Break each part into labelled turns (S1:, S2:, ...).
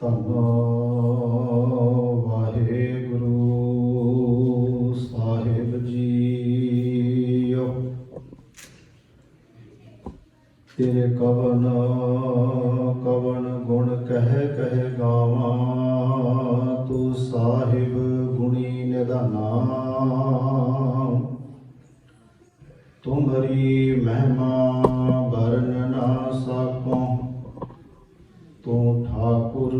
S1: ਧੰਨ ਵਾਹਿਗੁਰੂ ਸਾਹਿਬ ਜੀਓ। ਤੇਰੇ ਕਵਨ ਕਵਨ ਗੁਣ ਕਹਿ ਕਹਿ ਗਾਵਾਂ, ਤੂੰ ਸਾਹਿਬ ਗੁਣੀ ਨਿਧਾਨਾ। ਤੁਮਰੀ ਮਹਿਮਾ ਵਰਨ ਨਾ ਸਕੋ, ਤੂੰ ਠਾਕੁਰ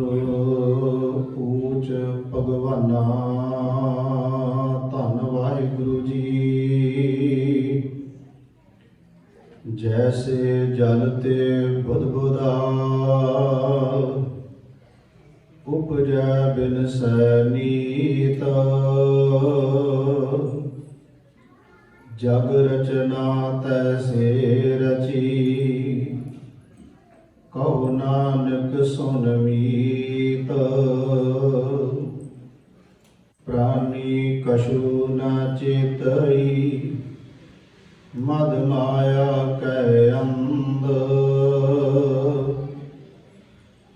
S1: ਊਚ ਭਗਵਾਨਾ। ਧੰਨ ਵਾਹਿਗੁਰੂ ਜੀ। ਜੈਸੇ ਜਲ ਤੇ ਬੁਦਬੁਦਾ, ਉਪਜੈ ਬਿਨਸੈ ਨੀਤ। ਜਗ ਰਚਨਾ ਤੈਸੇ ਰਚੀ, ਕਹੋ ਨਾਨਕ ਸੁਨ ਮੀਤ। ਪ੍ਰਾਨੀ ਕਛੂ ਨ ਚੇਤਈ, ਮਦ ਮਾਇਆ ਕੈ ਅੰਧ।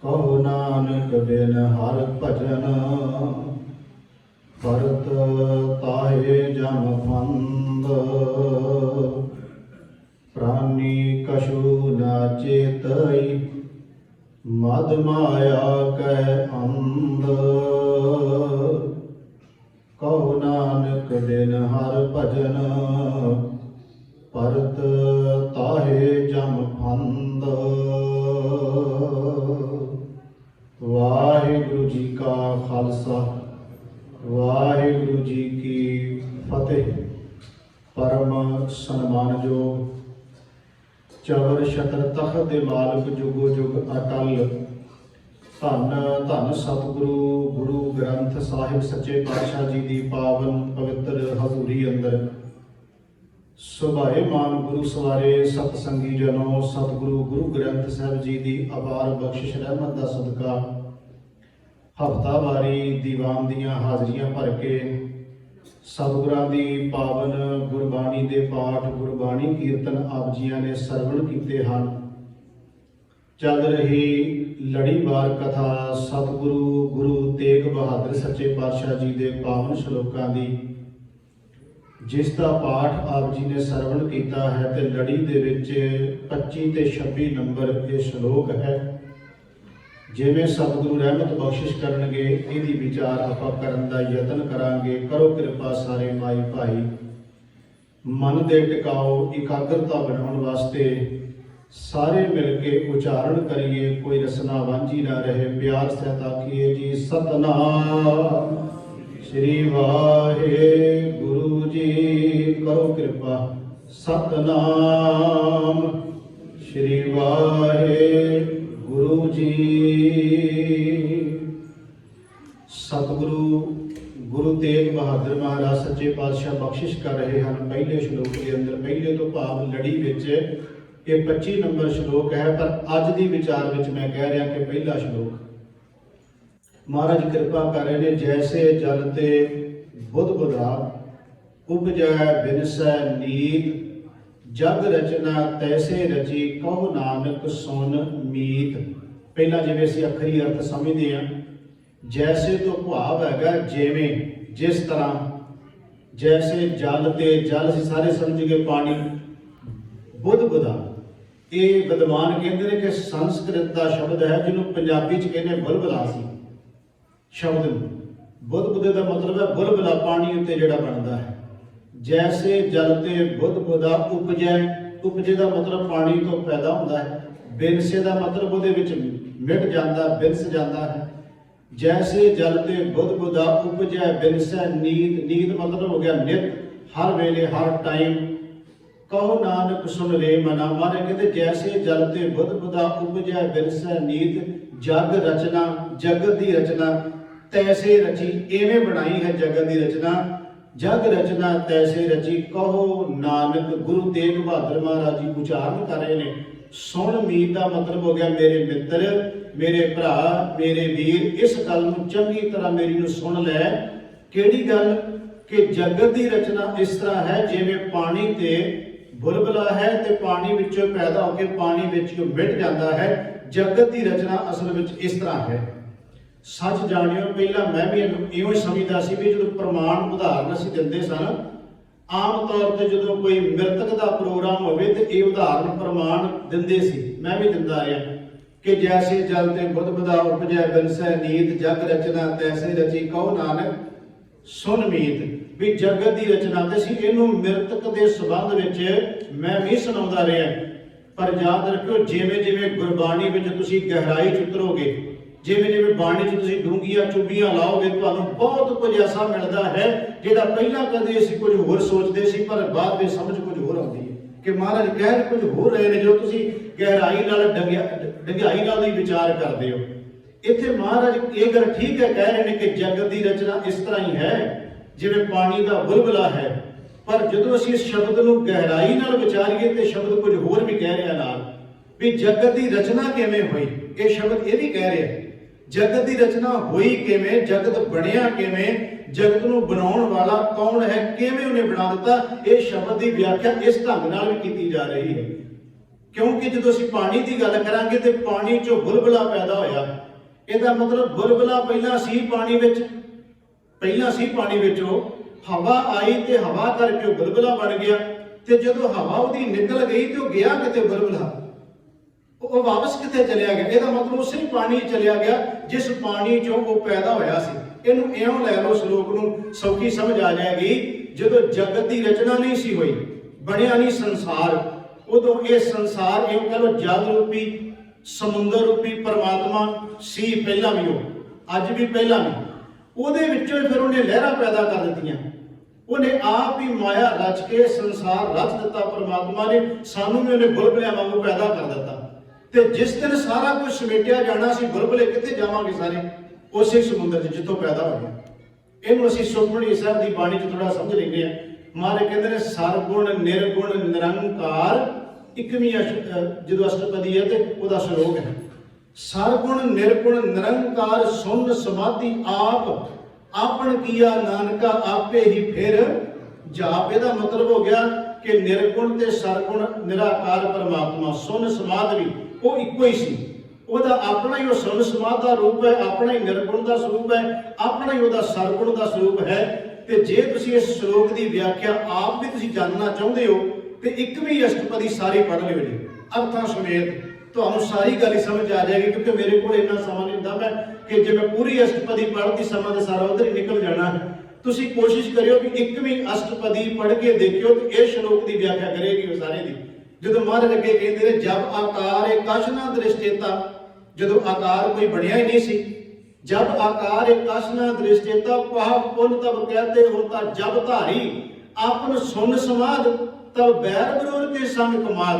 S1: ਕਹੋ ਨਾਨਕ ਬਿਨ ਹਰ ਭਜਨ, ਭਰਤ ਤਾਹੇ ਜਮ ਫੰਦ। ਪ੍ਰਾਨੀ ਕਛੂ ਨ ਚੇਤਈ, ਮਦ ਮਾਇਆ ਕੈ ਅੰਧ। ਕਹੋ ਨਾਨਕ ਬਿਨ ਹਰ ਭਜਨ, ਭਰਤ ਤਾਹੇ ਜਮ ਫੰਦ। ਵਾਹਿਗੁਰੂ ਜੀ ਕਾ ਖਾਲਸਾ, ਵਾਹਿਗੁਰੂ ਜੀ ਕੀ ਫਤਿਹ। ਪਰਮ ਸਨਮਾਨਯੋਗ ਚਵਰ ਛਤਰ ਤਖਤ ਦੇ ਮਾਲਕ ਜੁਗੋ ਜੁਗ ਅਟਲ, ਧੰਨ ਧੰਨ ਸਤਿਗੁਰੂ ਗੁਰੂ ਗ੍ਰੰਥ ਸਾਹਿਬ ਸੱਚੇ ਪਾਤਸ਼ਾਹ ਜੀ ਦੀ ਪਾਵਨ ਪਵਿੱਤਰ ਹਜ਼ੂਰੀ ਅੰਦਰ ਸੁਭਾਏਮਾਨ ਗੁਰੂ ਸਵਾਰੇ ਸਤਸੰਗੀ ਜਨੋ, ਸਤਿਗੁਰੂ ਗੁਰੂ ਗ੍ਰੰਥ ਸਾਹਿਬ ਜੀ ਦੀ ਅਪਾਰ ਬਖਸ਼ਿਸ਼ ਰਹਿਮਤ ਦਾ ਸਦਕਾ ਹਫ਼ਤਾਵਾਰੀ ਦੀਵਾਨ ਦੀਆਂ ਹਾਜ਼ਰੀਆਂ ਭਰ ਕੇ ਸਤਿਗੁਰਾਂ ਦੀ ਪਾਵਨ ਗੁਰਬਾਣੀ ਦੇ ਪਾਠ, ਗੁਰਬਾਣੀ ਕੀਰਤਨ ਆਪ ਜੀਆਂ ਨੇ ਸਰਵਣ ਕੀਤੇ ਹਨ। ਚੱਲ ਰਹੀ ਲੜੀਵਾਰ ਕਥਾ ਸਤਿਗੁਰੂ ਗੁਰੂ ਤੇਗ ਬਹਾਦਰ ਸੱਚੇ ਪਾਤਸ਼ਾਹ ਜੀ ਦੇ ਪਾਵਨ ਸ਼ਲੋਕਾਂ ਦੀ, ਜਿਸ ਦਾ ਪਾਠ ਆਪ ਜੀ ਨੇ ਸਰਵਣ ਕੀਤਾ ਹੈ ਤੇ ਲੜੀ ਦੇ ਵਿੱਚ 25 ਤੇ 26 ਨੰਬਰ ਇਹ ਸ਼ਲੋਕ ਹੈ। ਜਿਵੇਂ ਸਤਿਗੁਰੂ ਰਹਿਮਤ ਬਖਸ਼ਿਸ਼ ਕਰਨਗੇ ਇਹਦੀ ਵਿਚਾਰ ਆਪਾਂ ਕਰਨ ਦਾ ਯਤਨ ਕਰਾਂਗੇ। ਕਰੋ ਕਿਰਪਾ ਸਾਰੇ ਮਾਈ ਭਾਈ, ਮਨ ਦੇ ਟਿਕਾਓ ਇਕਾਗਰਤਾ ਬਣਾਉਣ ਵਾਸਤੇ ਸਾਰੇ ਮਿਲ ਕੇ ਉਚਾਰਨ ਕਰੀਏ, ਕੋਈ ਰਸਨਾ ਵਾਂਝੀ ਨਾ ਰਹੇ। ਪਿਆਰ ਸਹਿਤ ਆਖੀਏ ਜੀ ਸਤਨਾਮ ਸ੍ਰੀ ਵਾਹਿਗੁਰੂ ਜੀ। ਕਰੋ ਕਿਰਪਾ ਸਤਨਾਮ ਸ੍ਰੀ ਵਾਹਿਗੁਰੂ ਜੀ। ਸਤਿਗੁਰੂ ਗੁਰੂ ਤੇਗ ਬਹਾਦਰ ਮਹਾਰਾਜ ਸੱਚੇ ਪਾਤਸ਼ਾਹ ਬਖਸ਼ਿਸ਼ ਕਰ ਰਹੇ ਹਨ। ਪਹਿਲੇ ਸ਼ਲੋਕ ਦੇ ਅੰਦਰ, ਪਹਿਲੇ ਤੋਂ ਭਾਵ ਲੜੀ ਵਿੱਚ ਇਹ 25 ਨੰਬਰ ਸ਼ਲੋਕ ਹੈ, ਪਰ ਅੱਜ ਦੀ ਵਿਚਾਰ ਵਿੱਚ ਮੈਂ ਕਹਿ ਰਿਹਾ ਕਿ ਪਹਿਲਾ ਸ਼ਲੋਕ ਮਹਾਰਾਜ ਕਿਰਪਾ ਕਰ ਰਹੇ ਨੇ। ਜੈਸੇ ਜਲ ਤੇ ਬੁਦਬੁਦਾ, ਉਪਜੈ ਬਿਨਸੈ ਨੀਤ। ਜਗ ਰਚਨਾ ਤੈਸੇ ਰਚੀ, ਕਹੋ ਨਾਨਕ ਸੁਨ ਮੀਤ। ਪਹਿਲਾਂ ਜਿਵੇਂ ਅਸੀਂ ਅੱਖਰੀ ਅਰਥ ਸਮਝਦੇ ਹਾਂ, ਜੈਸੇ ਤੋਂ ਭਾਵ ਹੈਗਾ ਜਿਵੇਂ, ਜਿਸ ਤਰ੍ਹਾਂ। ਜੈਸੇ ਜਲ ਤੇ ਜਲ ਅਸੀਂ ਸਾਰੇ ਸਮਝ ਗਏ ਪਾਣੀ। ਬੁਦਬੁਦਾ ਇਹ ਵਿਦਵਾਨ ਕਹਿੰਦੇ ਨੇ ਕਿ ਸੰਸਕ੍ਰਿਤ ਦਾ ਸ਼ਬਦ ਹੈ, ਜਿਹਨੂੰ ਪੰਜਾਬੀ ਚ ਕਹਿੰਦੇ ਬੁਲਬੁਲਾ ਸੀ ਸ਼ਬਦ ਨੂੰ। ਬੁਦਬੁਦੇ ਦਾ ਮਤਲਬ ਹੈ ਬੁਲਬੁਲਾ, ਪਾਣੀ ਉੱਤੇ ਜਿਹੜਾ ਬਣਦਾ ਹੈ। ਜੈਸੇ ਜਲ ਤੇ ਬੁਦਬੁਦਾ ਉਪਜੈ, ਉਪਜੇ ਦਾ ਮਤਲਬ ਪਾਣੀ ਤੋਂ ਪੈਦਾ ਹੁੰਦਾ ਹੈ। ਬਿਨਸੇ ਦਾ ਮਤਲਬ ਉਹਦੇ ਵਿੱਚ ਮਿਟ ਜਾਂਦਾ, ਬਿਨਸ ਜਾਂਦਾ ਹੈ। ਜੈਸੇ ਜਲ ਤੇ ਬੁਦਬੁਦਾ ਉਪਜੈ ਬਿਨਸੈ ਨੀਤ। ਨੀਤ ਮਤਲਬ ਹੋ ਗਿਆ ਨਿਤ, ਹਰ ਵੇਲੇ, ਹਰ ਟਾਈਮ। ਕਹੋ ਨਾਨਕ ਸੁਨ ਰੇ ਮਨਾ। ਮਾਰੇ ਕਹਿੰਦੇ ਜੈਸੇ ਜਲ ਤੇ ਬੁਦਬੁਦਾ ਉਪਜੈ ਬਿਨਸੈ ਨੀਤ। ਜਗ ਰਚਨਾ, ਜਗਤ ਦੀ ਰਚਨਾ ਤੈਸੇ ਰਚੀ, ਐਵੇਂ ਬਣਾਈ ਹੈ ਜਗਤ ਦੀ ਰਚਨਾ। ਜਗ ਰਚਨਾ ਤੈਸੇ ਰਚੀ, ਕਹੋ ਨਾਨਕ। ਗੁਰੂ ਤੇਗ ਬਹਾਦਰ ਮਹਾਰਾਜ ਜੀ ਉਚਾਰਨ ਕਰ ਰਹੇ ਨੇ। ਸੁਣ ਮੀਤ ਦਾ ਮਤਲਬ ਹੋ ਗਿਆ ਮੇਰੇ ਮਿੱਤਰ, ਮੇਰੇ ਭਰਾ, ਮੇਰੇ ਵੀਰ, ਇਸ ਗੱਲ ਨੂੰ ਚੰਗੀ ਤਰ੍ਹਾਂ ਮੇਰੀ ਨੂੰ ਸੁਣ ਲੈ। ਕਿਹੜੀ ਗੱਲ? ਕਿ ਜਗਤ ਦੀ ਰਚਨਾ ਇਸ ਤਰ੍ਹਾਂ ਹੈ ਜਿਵੇਂ ਪਾਣੀ ਤੇ ਬੁਲਬੁਲਾ ਹੈ ਤੇ ਪਾਣੀ ਵਿੱਚੋਂ ਪੈਦਾ ਹੋ ਕੇ ਪਾਣੀ ਵਿੱਚ ਮਿਟ ਜਾਂਦਾ ਹੈ। ਜਗਤ ਦੀ ਰਚਨਾ ਅਸਲ ਵਿੱਚ ਇਸ ਤਰ੍ਹਾਂ ਹੈ। सच जानियो पहला मैं भी इवें ही समझदा सी भी जो प्रमाण उदाहरण असीं दिंदे सन आम तौर पर जो कोई मृतक का प्रोग्राम हो तो ये उदाहरण प्रमाण दिंदे सी मैं भी दिंदा रहा कि जैसे जल ते बुध बधा उपजै बिनसै नीत जग रचना तैसे रची कहो नानक सुन मीत भी जगत की रचना ते सी इनू मृतक के संबंध विच मैं भी सुनाउंदा रहा पर याद रखियो जिवें जिवें गुरबाणी विच तुसीं गहराई च उतरोगे जिवें जिवें बाणी च तुसीं डूंघियां चुभीआं लाओगे तुहानूं बहुत कुछ ऐसा मिलता है जिहड़ा पहलां कदे असीं कुछ होर सोचते सी पर बाद में समझ कुछ होर आउंदी है कि महाराज कह कुछ होर रहे ने जो तुसीं गहराई नाल डंगियाई नाल ही विचार करदे हो। इत्थे महाराज ये गल ठीक है कह रहे हैं कि जगत की रचना इस तरह ही है जिवें पानी का बुलबुला है पर जदों असीं इस शब्द नूं गहराई नाल विचारीए तो शब्द कुछ होर भी कह रहा नाल भी जगत की रचना किवें होई ये शब्द ये भी कह रहा है जगत की रचना हुई किवें जगत बनिया किवें जगत नूं बनाउण वाला कौन है किवें उन्हें बना दिता ये शब्द की व्याख्या इस ढंग नाल भी की जा रही है क्योंकि जदों असीं पानी की गल करांगे तो पानी चों बुलबुला पैदा होया इहदा मतलब बुलबुला पहला सी पानी विचों हवा आई तो हवा करके बुलबुला बन गया तो जदों हवा उहदी निकल गई तो गया किते बुलबुला वो वापस कितने चलिया गया यदा मतलब उस पानी चलिया गया जिस पानी चों वो पैदा होया सी इहनूं इउं लै लो श्लोक नूं सौखी समझ आ जाएगी जदों जगत की रचना नहीं सी हुई बनिया नहीं संसार उदों ये संसार इउं कह लो जल रूपी समुंदर रूपी परमात्मा सी पहला भी वो अज भी पहला भी उहदे विचों फिर उन्हें लहरां पैदा कर दित्तियां उन्हें आप ही माया रच के संसार रच दिता परमात्मा ने सानू भी उन्हें बुलबुलियां वांगू पैदा कर दिता ते जिस दिन सारा कुछ समेटिया जाना सी बुलबुले कित्थे जावांगे सारे उसे समुंदर जितों पैदा हो गया इहनूं असीं सुखमनी साहिब की बाणी च थोड़ा समझ लैंदे आ महाराज कहंदे ने सरगुण निर्गुण निरंकार इकवीं जो अष्टपदी है तो वह श्लोक है सरगुण निर्गुण निरंकार सुन समाधि आप आपन किया नानका आपे ही फिर जाप इहदा मतलब हो गया कि निर्गुण ते सरगुण निराकार परमात्मा सुन समाध भी वो इक्को ही सी ਉਹਦਾ ਆਪਣਾ ਹੀ ਉਹ ਸੁਨ ਸਮਾਧ ਦਾ ਰੂਪ ਹੈ ਆਪਣਾ ਹੀ ਨਿਰਗੁਣ ਦਾ ਸਰੂਪ ਹੈ ਆਪਣਾ ਹੀ ਉਹਦਾ ਸਰਗੁਣ ਦਾ ਸਰੂਪ ਹੈ ਤੇ ਜੇ ਤੁਸੀਂ ਇਸ ਸ਼ਲੋਕ ਦੀ ਵਿਆਖਿਆ ਆਪ ਵੀ ਤੁਸੀਂ ਜਾਣਨਾ ਚਾਹੁੰਦੇ ਹੋ ਤੇ ਇੱਕ ਵੀ ਅਸ਼ਟਪਦੀ ਸਾਰੀ ਪੜ੍ਹ ਲਿਓ ਜੀ ਅਰਥਾਂ ਸਮੇਤ ਤੁਹਾਨੂੰ ਸਾਰੀ ਗੱਲ ਹੀ ਸਮਝ ਆ ਜਾਏਗੀ ਕਿਉਂਕਿ ਮੇਰੇ ਕੋਲ ਇੰਨਾ ਸਮਾਂ ਨਹੀਂ ਹੁੰਦਾ ਮੈਂ ਕਿ ਜੇ ਮੈਂ ਪੂਰੀ ਅਸ਼ਟਪਦੀ ਪੜ੍ਹਦੀ ਸਮਾਂ ਦੇ ਸਾਰਾ ਉਧਰ ਹੀ ਨਿਕਲ ਜਾਣਾ ਤੁਸੀਂ ਕੋਸ਼ਿਸ਼ ਕਰਿਓ ਕਿ ਇੱਕ ਵੀ ਅਸ਼ਟਪਦੀ ਪੜ੍ਹ ਕੇ ਦੇਖਿਓ ਤੇ ਇਹ ਸ਼ਲੋਕ ਦੀ ਵਿਆਖਿਆ ਕਰੇਗੀ ਉਹ ਸਾਰੇ ਦੀ ਜਦੋਂ ਮਹਾਰਾਜ ਅੱਗੇ ਕਹਿੰਦੇ ਨੇ ਜਬ ਆਕਾਰ ਏ ਕਛ ਨਾ ਦ੍ਰਿਸ਼ਟੇਤਾ ਜਦੋਂ ਆਕਾਰ ਕੋਈ ਬਣਿਆ ਹੀ ਨਹੀਂ ਸੀ जब आकार कश न दृष्टेता पाप पुन तब कहते होता जब धारी आपन सुन समाध तब बैर विरोध के संग कमाद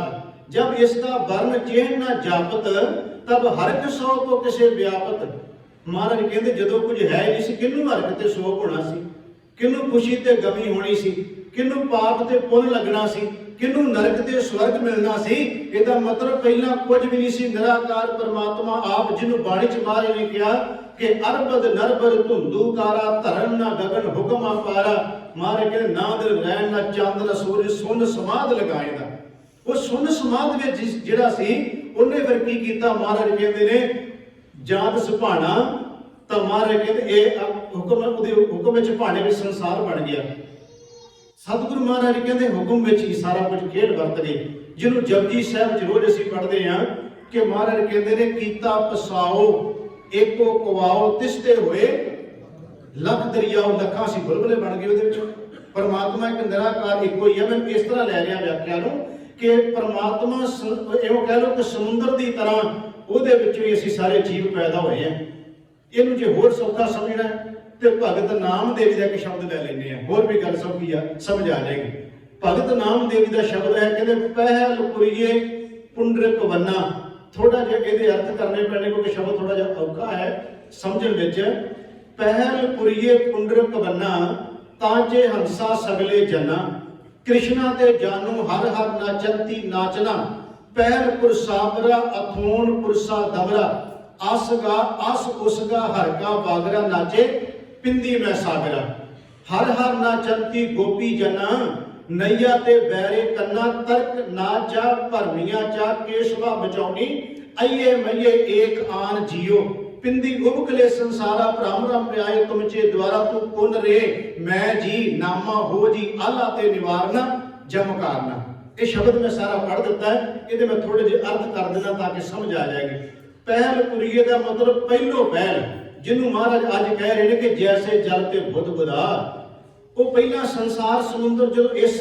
S1: जब इसका वर्ण चेह न जापत तब हरक सौ को किसे व्यापत महाराज कहते जदों कुछ है नहीं सी किनू हरक ते शोक होना सी किनू खुशी ते गमी होनी सी किनू पाप ते पुन लगना सी किनू नरक ते स्वर्ग मिलना सी ਇਹਦਾ मतलब पहला कुछ भी नहीं सी निराकार परमात्मा आप जिन्हों बाणी च महाराज ने कहा कि अरबद नरबर धुंधुकारा धरन ना गगन हुक्म अपारा महाराज कहते ना दिल रैन ना चंद ना सूरज सुन समाध लगाएगा वो सुन समाध में जिहड़ा सी उन्हें फिर की कीता महाराज कहते ने जात सुभाना तो महाराज कहते ये हुक्म विच भाणे विच संसार बन गया सतगुरु महाराज कहते हुक्म विच ही सारा कुछ खेड वरत गए जिन्हों जपजी साहिब च रोज असीं पढ़ते हैं कि महाराज कहते ने कीता पसाओ एको कवाओ तिसते हुए लख दरियाओ लखां सी बुलबुले बन गए उहदे विच परमात्मा एक निराकार इक्को ही है मैं इस तरह लै रहा व्याख्या नूं कि परमात्मा इहो कह लो कि समुंदर की तरह उहदे विच ही असीं सारे जीव पैदा होए हैं इहनूं जे होर सौखा समझना ते भगत नामदेव दा एक शब्द लै लैंदे आ होर भी गल सौखी आ समझ आ जाएगी भगत नामदेव दा शब्द है कहंदे पहल पुरिये पुंडरक वन्ना थोड़ा जिहा इहदे अर्थ करने पैणे क्योंकि शब्द थोड़ा जिहा औखा है समझण विच पहल पुरिये पुंडरक वन्ना ताजे हंसा सगले जना कृष्णा ते जानू हर हर नाचंती नाचना पहल पुरसाबरा अथोन पुरसा दबरा आसगा आस उसगा हर का बागरा नाचे पिंदी में सागरा हर हर नाचंती गोपी जना नैया ते बैरे कन्ना तर्क ना जा भरमिया चा केशवा बचौनी अये मये एक आन जियो पिंदी उबकले संसारा भ्रम रम प्याए तुमचे द्वारा तू पुन रे मैं जी नामा हो जी आला ते निवारना जम कारना। ये शब्द मैं सारा पढ़ दिता है, ये मैं थोड़े जे अर्थ कर देना ताकि समझ आ जाएगी। पहल पुरीए का मतलब पहलो पहल, जिन्हों महाराज अज कह रहे हैं कि जैसे जल ते बुध बुधा, वो पहला संसार समुद्र जो इस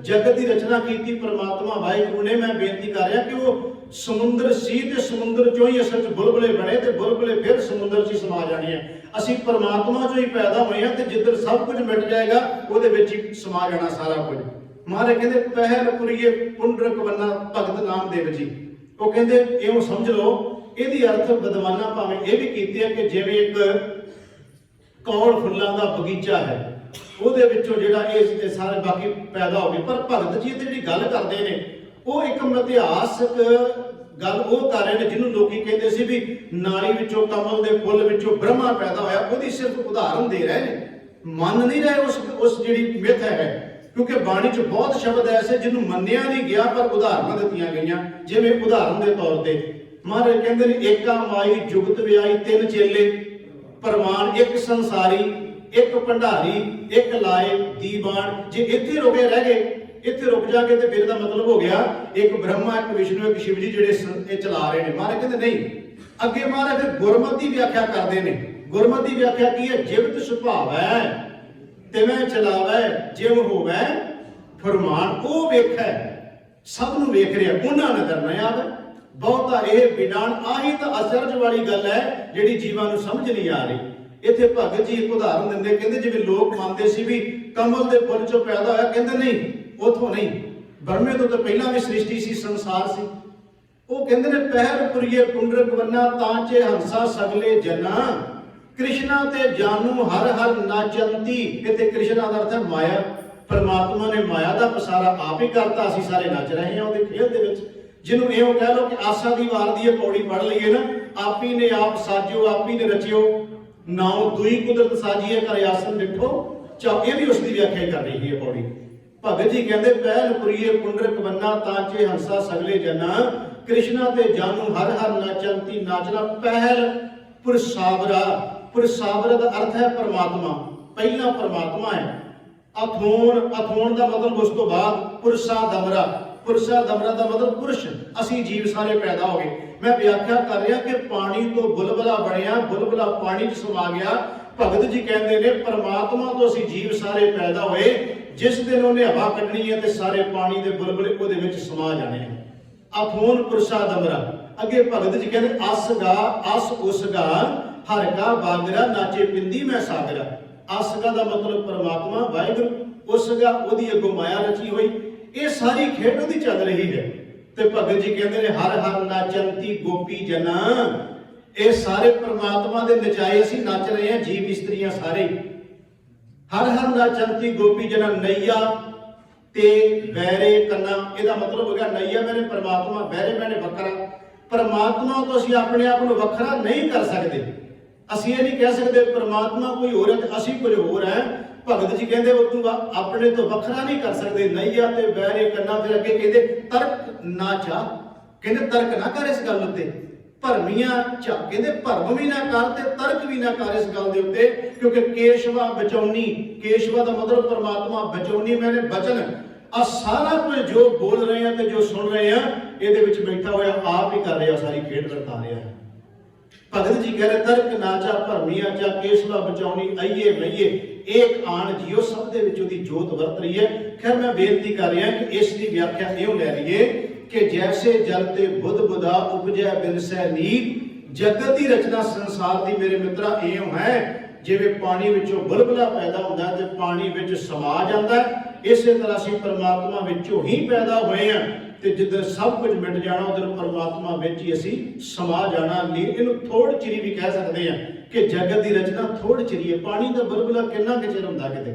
S1: जगत की रचना की परमात्मा वाहिगुरु ने, मैं बेनती कर रहा कि वो समुद्र सी ते समुद्र चो ही असल बुलबुले बने ते बुलबुले फिर समुद्र च समा जाने हैं। असी परमात्मा चो ही पैदा हुए हैं ते जिधर सब कुछ मिट जाएगा वो ही समा जाना सारा कुछ। महाराज कहते पहल पुरीए पुंडरक वन्ना भगत नामदेव जी, वो कहते इवें समझ लो, ਇਹਦੀ अर्थ विद्वाना भावें यह भी कीते हैं कि जिवें एक कौड़ फुल्लां दा बगीचा है, ਉਹਦੇ ਵਿੱਚੋਂ ਜਿਹੜਾ ਇਹ ਸਾਰੇ ਬਾਕੀ ਪੈਦਾ ਹੋ ਗਏ। ਪਰ ਭਗਤ ਜੀ ਤੇ ਜਿਹੜੀ ਗੱਲ ਕਰਦੇ ਨੇ ਉਹ ਇੱਕ ਇਤਿਹਾਸਕ ਗੱਲ ਉਹ ਕਰ ਰਹੇ ਨੇ ਜਿਹਨੂੰ ਲੋਕੀ ਕਹਿੰਦੇ ਸੀ ਵੀ ਨਾਲੀ ਵਿੱਚੋਂ ਕਮਲ ਦੇ ਫੁੱਲ ਵਿੱਚੋਂ ਬ੍ਰਹਮਾ ਪੈਦਾ ਹੋਇਆ, ਉਹਦੀ ਸਿਰਫ ਉਦਾਹਰਨ ਦੇ ਰਹੇ ਨੇ, ਮੰਨ ਨਹੀਂ ਰਹੇ ਉਸ ਜਿਹੜੀ ਮਿੱਥ ਹੈ। ਕਿਉਂਕਿ ਬਾਣੀ 'ਚ ਬਹੁਤ ਸ਼ਬਦ ਐਸੇ ਜਿਹਨੂੰ ਮੰਨਿਆ ਨਹੀਂ ਗਿਆ ਪਰ ਉਦਾਹਰਨਾਂ ਦਿੱਤੀਆਂ ਗਈਆਂ। ਜਿਵੇਂ ਉਦਾਹਰਨ ਦੇ ਤੌਰ ਤੇ महाराज कहते हैं एका माई जुगत व्याई तीन चेले प्रमाण, एक संसारी एक भंडारी एक लाए दीवान। जे इत्थे रुके रह गए, इत्थे रुक जाके तो फिर दा मतलब हो गया एक ब्रह्मा एक विष्णु एक शिव जी जेडे चला रहे हैं। महाराज कहते नहीं, अगे महाराज फिर गुरमत की व्याख्या करते हैं। गुरमत की व्याख्या की है, जिवत सुभाव है तिवें चलावै जिव होवै फरमान, वो वेखै सब नूं वेख रहा, उन्हां नजर नहीं आवे। बहुता यह बिडान आही तो अचरज वाली गल है जिहड़ी जीवां नूं समझ नहीं आ रही। इत्थे भगत जी एक उदाहरण दिंदे, कहंदे जिवें लोग मानते सी भी कमल दे फुੱਲ चों पैदा होया, कहंदे नहीं उथों नहीं, ब्रह्मे तो पहला भी सृष्टि सी संसार सी। वो कहंदे ने पहल पुरीए पुंडरक वन्ना तांचे हंसा सगले जना, कृष्णा ते जानू हर हर नाचंती। इत्थे कृष्णा दा अर्थ है माया, परमात्मा ने माया दा पसारा आप ही करता, असीं सारे नच रहे हैं उहदे खेल दे विच। जिन्हों यो कह लो कि आसा दी वार दी पौड़ी पढ़ लीए ना, आप ही ने आप साजियो आप ही ने रचियो, नाउ दुई कुदरत साजिए कर आसन डिठो चाह, ये भी उसकी व्याख्या कर रही है पौड़ी। भगत जी कहते पहल पुरीए पुंडरक वन्ना तांचे हंसा सगले जना, कृष्णा ते जानू हर हर नाचंती नाचना। पहल पुरसावरा, पुरसावरा का अर्थ है परमात्मा, पहला परमात्मा है। अथोन, अथोन का मतलब उस तो बाद। पुरसा दमरा, पुरसा दमरा का मतलब पुरुष, असी जीव सारे पैदा हो गए। मैं व्याख्या कर रहा कि पानी तो बुलबुला बनया, बुलबुला पानी च समा गया। भगत जी कहते हैं परमात्मा तो असी जीव सारे पैदा होए, जिस दिन उन्हें हवा कढ़नी है तो सारे पानी के बुलबुले उहदे विच समा जाने हैं। अथोन पुरसा दमरा। अगे भगत जी कहते अस गा अस उस गा हर का बागरा नाचे पिंदी मैं सागरा। अस गा का मतलब परमात्मा वाहिगुरू, उस गा उहदी अगों माया रची हुई, ये सारी खेड उहदी चल रही है। तो भगत जी कहते हैं हर हर नाचंती गोपी जना, ये सारे परमात्मा दे नचाए असीं नच रहे हैं, जीव स्त्रियां सारे। हर हर नाचंती गोपी जना, नैया ते बैरे कन्ना, ਇਹਦਾ मतलब हो गया नैया मैंने परमात्मा, बैरे मैंने वखरा। परमात्मा तो असीं अपने आप को वखरा नहीं कर सकते। असीं ये नहीं कह सकते परमात्मा कोई होर है असीं कुछ होर है। भगत जी कहते उदू अपने तो वखरा नहीं कर सकते। नैया ते बैरे कन्ना, फिर अगे कहते तर्क ना चा, कहते तर्क ना कर इस गल उत्ते। भरमियां चा, कहते भरम भी ना कर ते तर्क भी ना कर इस गल दे उत्ते, क्योंकि केशवा बचौनी, केशवा का मतलब परमात्मा, बचौनी मैंने बचन। आ सारा कुछ जो बोल रहे हैं ते जो सुन रहे हैं, ये बैठा हुआ आप ही कर रहा, सारी खेड वर्ता रहा है। भगत जी कह रहे तर्क नाचा भरमिया चा केशवा बचाउनी आइए मईए एक आण जियो, सब दे विच उहदी जोत वरत रही है। खैर मैं बेनती कर रहा कि इस दी व्याख्या इउं लै लईए कि जैसे जल ते बुध बुधा उपजै बिनसै नीर, जगत की रचना संसार की मेरे मित्रा इउं है जिवें पानी विचों बुलबुला पैदा होंदा है ते पानी विच समा जांदा है, इसे तरह असीं परमात्मा विचों ही पैदा होए हैं ते जिधर सब कुछ मिट जाना उधर परमात्मा विच ही असीं समा जाना। इहनूं थोड़ चिरी भी कह सकते हैं कि जगत की रचना थोड़ चिरी है। पानी का बुलबुला कितना कि चिर हुंदा, किते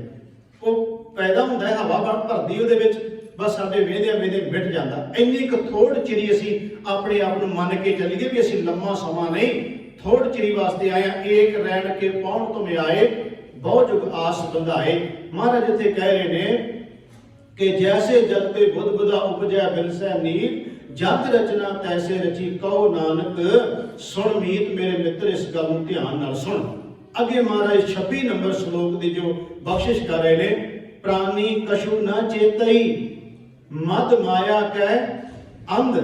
S1: वो पैदा हुंदा है, हवा भरदी उहदे विच, बस साडे वेहदे वेहदे मिट जांदा। इन्नी क थोड़ चिरी असीं अपने आप नूं मन के चलीए भी असीं लम्मा समा नहीं, थोड़ चिरी वास्ते आए हैं। एक रैन के पौण तुम आए बहु जुग आस बंधाए। महाराज इत्थे कह रहे ने कि जैसे जलते बुध बुधा उपजै बिनसै नीर, जग रचना तैसे रची कहो नानक सुन मीत मेरे मित्र इस गल नूं ध्यान नाल सुन। अगे महाराज 26 नंबर श्लोक की जो बख्शिश कर रहे हैं, प्राणी कछु न चेतई मद माया कै अंध।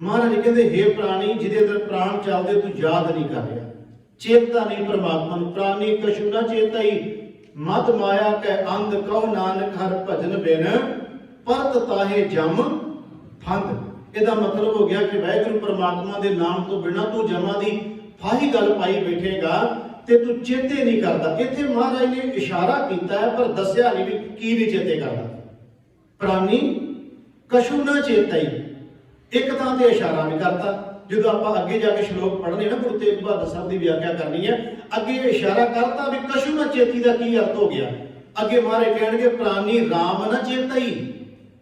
S1: महाराज कहते हे प्राणी जिहदे अंदर प्राण चलदे तू याद नहीं कर रहा, चेता नहीं परमात्मा नूं। प्राणी कछु न चेतई मद माया कै अंध, कहो नानक हर भजन बिन परत ताहे जम फंद। ਇਹਦਾ मतलब हो गया कि वाहिगुरू परमात्मा के नाम तो बिना तू जमा दी फाही गल पाई बैठेगा ते तू चेते नहीं करता। इत्थे महाराज ने इशारा किया है पर दसिया नहीं भी की नहीं चेते करता। प्राणी कछु ना चेता ही एक थां ते इशारा भी करता। जो आप अगे जाके श्लोक पढ़ने ना गुरु तेग बहादुर साहब की व्याख्या करनी है, अगे इशारा करता भी कछु ना चेती का की अर्थ हो गया। अगे महाराज कहेंगे प्राणी राम ना चेता ही,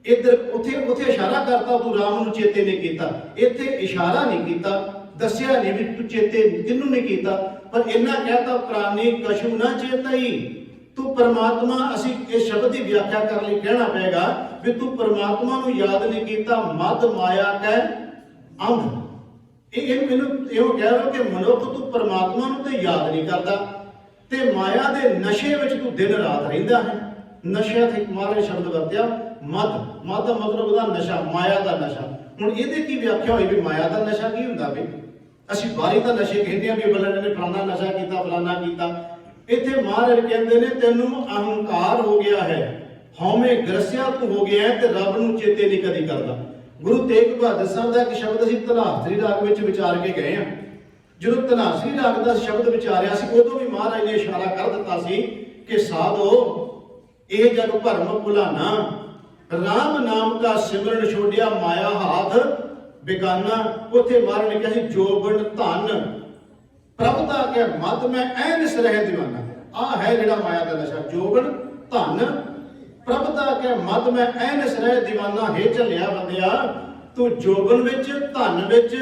S1: इधर उथे उथे इशारा करता तू राम नूं चेते नहीं किया। इत्थे इशारा नहीं किया, दसिया नहीं भी तू चेते किनू नहीं किया, पर इन्ना कहता प्राणी कछु ना चेता ही। तू परमात्मा, असी इस शब्द की व्याख्या करने लिए कहना पेगा भी तू परमात्मा नूं याद नहीं किया, मद माया कै अंध। इहो कह लो कि मनुख तू परमात्मा नूं ते याद नहीं करता ते माया दे नशे विच तू दिन रात रहिंदा है। नशा थे महाराज शब्द वरत्या मद, मद का मतलब होता नशा, माया का नशा। हुण इहदे की व्याख्या हुई भी माया का नशा की हुंदा भी? असीं बाहरी तां नशे कहंदे आ भी बल्ले ने फलाना नशा कीता फलाना कीता। इत्थे महाराज कहंदे ने तैनूं अहंकार हो गया है, हौमे ग्रसिया तू हो गया है ते रब नूं चेते नहीं कदी करदा। गुरु तेग बहादुर साहब का एक शब्द असीं धनासरी राग विच विचार के गए हैं। जो धनासरी राग का शब्द विचारिया सी उदों भी महाराज ने इशारा कर दिता सी कि साधो ये जग भरम भुलाना, राम नाम का सिमरन छोड़िया माया हाथ बेगाना। उथे महाराज ने कहा जोबन धन प्रभुता के मत में ऐनस रहे दीवाना। आ है जिहड़ा माया का नशा, जोबन धन प्रभुता के मत में ऐनस रहे दीवाना। हे झलिया बंदिया तू जोबन विच धन विच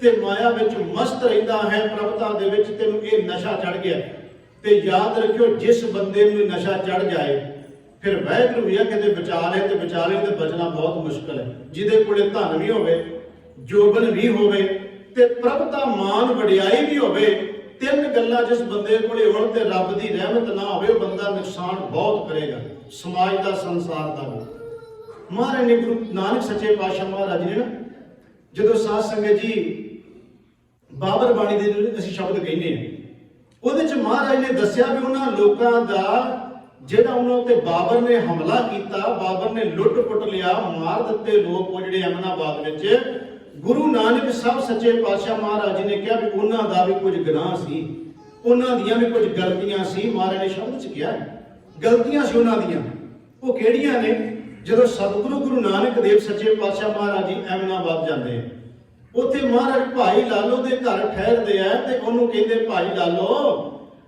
S1: ते माया विच मस्त रहिंदा है, प्रभुता दे विच तैनूं ये नशा चढ़ गया। ते याद रखियो जिस बंदे नूं नशा चढ़ जाए फिर वाहिगुरू भी किते बचा ले ते बचना बहुत मुश्किल है। जिहदे कोले धन भी होवे, जोबन भी होवे ते प्रभुता मान वडियाई भी होवे, तीन गल्लां जिस बंदे कोले होण ते रब दी रहमत ना होवे, वो बंदा नुकसान बहुत करेगा समाज दा संसार दा भी। महाराज ने गुरु नानक सच्चे पातशाह महाराज ने ना जदों साध संगत जी बाबर बाणी दे असीं शब्द कहने ਉਹਦੇ ਚ महाराज ने दस्सिया भी उन्हां लोकां दा ਜਿਹੜਾ ਉਹਨਾਂ ਉੱਤੇ ਬਾਬਰ ਨੇ ਹਮਲਾ ਕੀਤਾ, ਬਾਬਰ ਨੇ ਲੁੱਟ ਪੁੱਟ ਲਿਆ, ਮਾਰ ਦਿੱਤੇ ਲੋਕ ਉਹ ਜਿਹੜੇ ਅਮਨਾਬਾਦ ਵਿੱਚ। ਗੁਰੂ ਨਾਨਕ ਸਾਹਿਬ ਸੱਚੇ ਪਾਤਸ਼ਾਹ ਮਹਾਰਾਜ ਜੀ ਨੇ ਕਿਹਾ ਵੀ ਉਹਨਾਂ ਦਾ ਵੀ ਕੁਝ ਗੁਨਾਹ ਸੀ, ਉਹਨਾਂ ਦੀਆਂ ਵੀ ਕੁਝ ਗਲਤੀਆਂ ਸੀ। ਮਹਾਰਾਜ ਨੇ ਸ਼ਬਦ ਚ ਕਿਹਾ ਗਲਤੀਆਂ ਸੀ ਉਹਨਾਂ ਦੀਆਂ। ਉਹ ਕਿਹੜੀਆਂ ਨੇ? ਜਦੋਂ ਸਤਿਗੁਰੂ ਗੁਰੂ ਨਾਨਕ ਦੇਵ ਸੱਚੇ ਪਾਤਸ਼ਾਹ ਮਹਾਰਾਜ ਜੀ ਅਮਨਾਬਾਦ ਜਾਂਦੇ ਆ, ਉੱਥੇ ਮਹਾਰਾਜ ਭਾਈ ਲਾਲੋ ਦੇ ਘਰ ਠਹਿਰਦੇ ਆ ਤੇ ਉਹਨੂੰ ਕਹਿੰਦੇ ਭਾਈ ਲਾਲੋ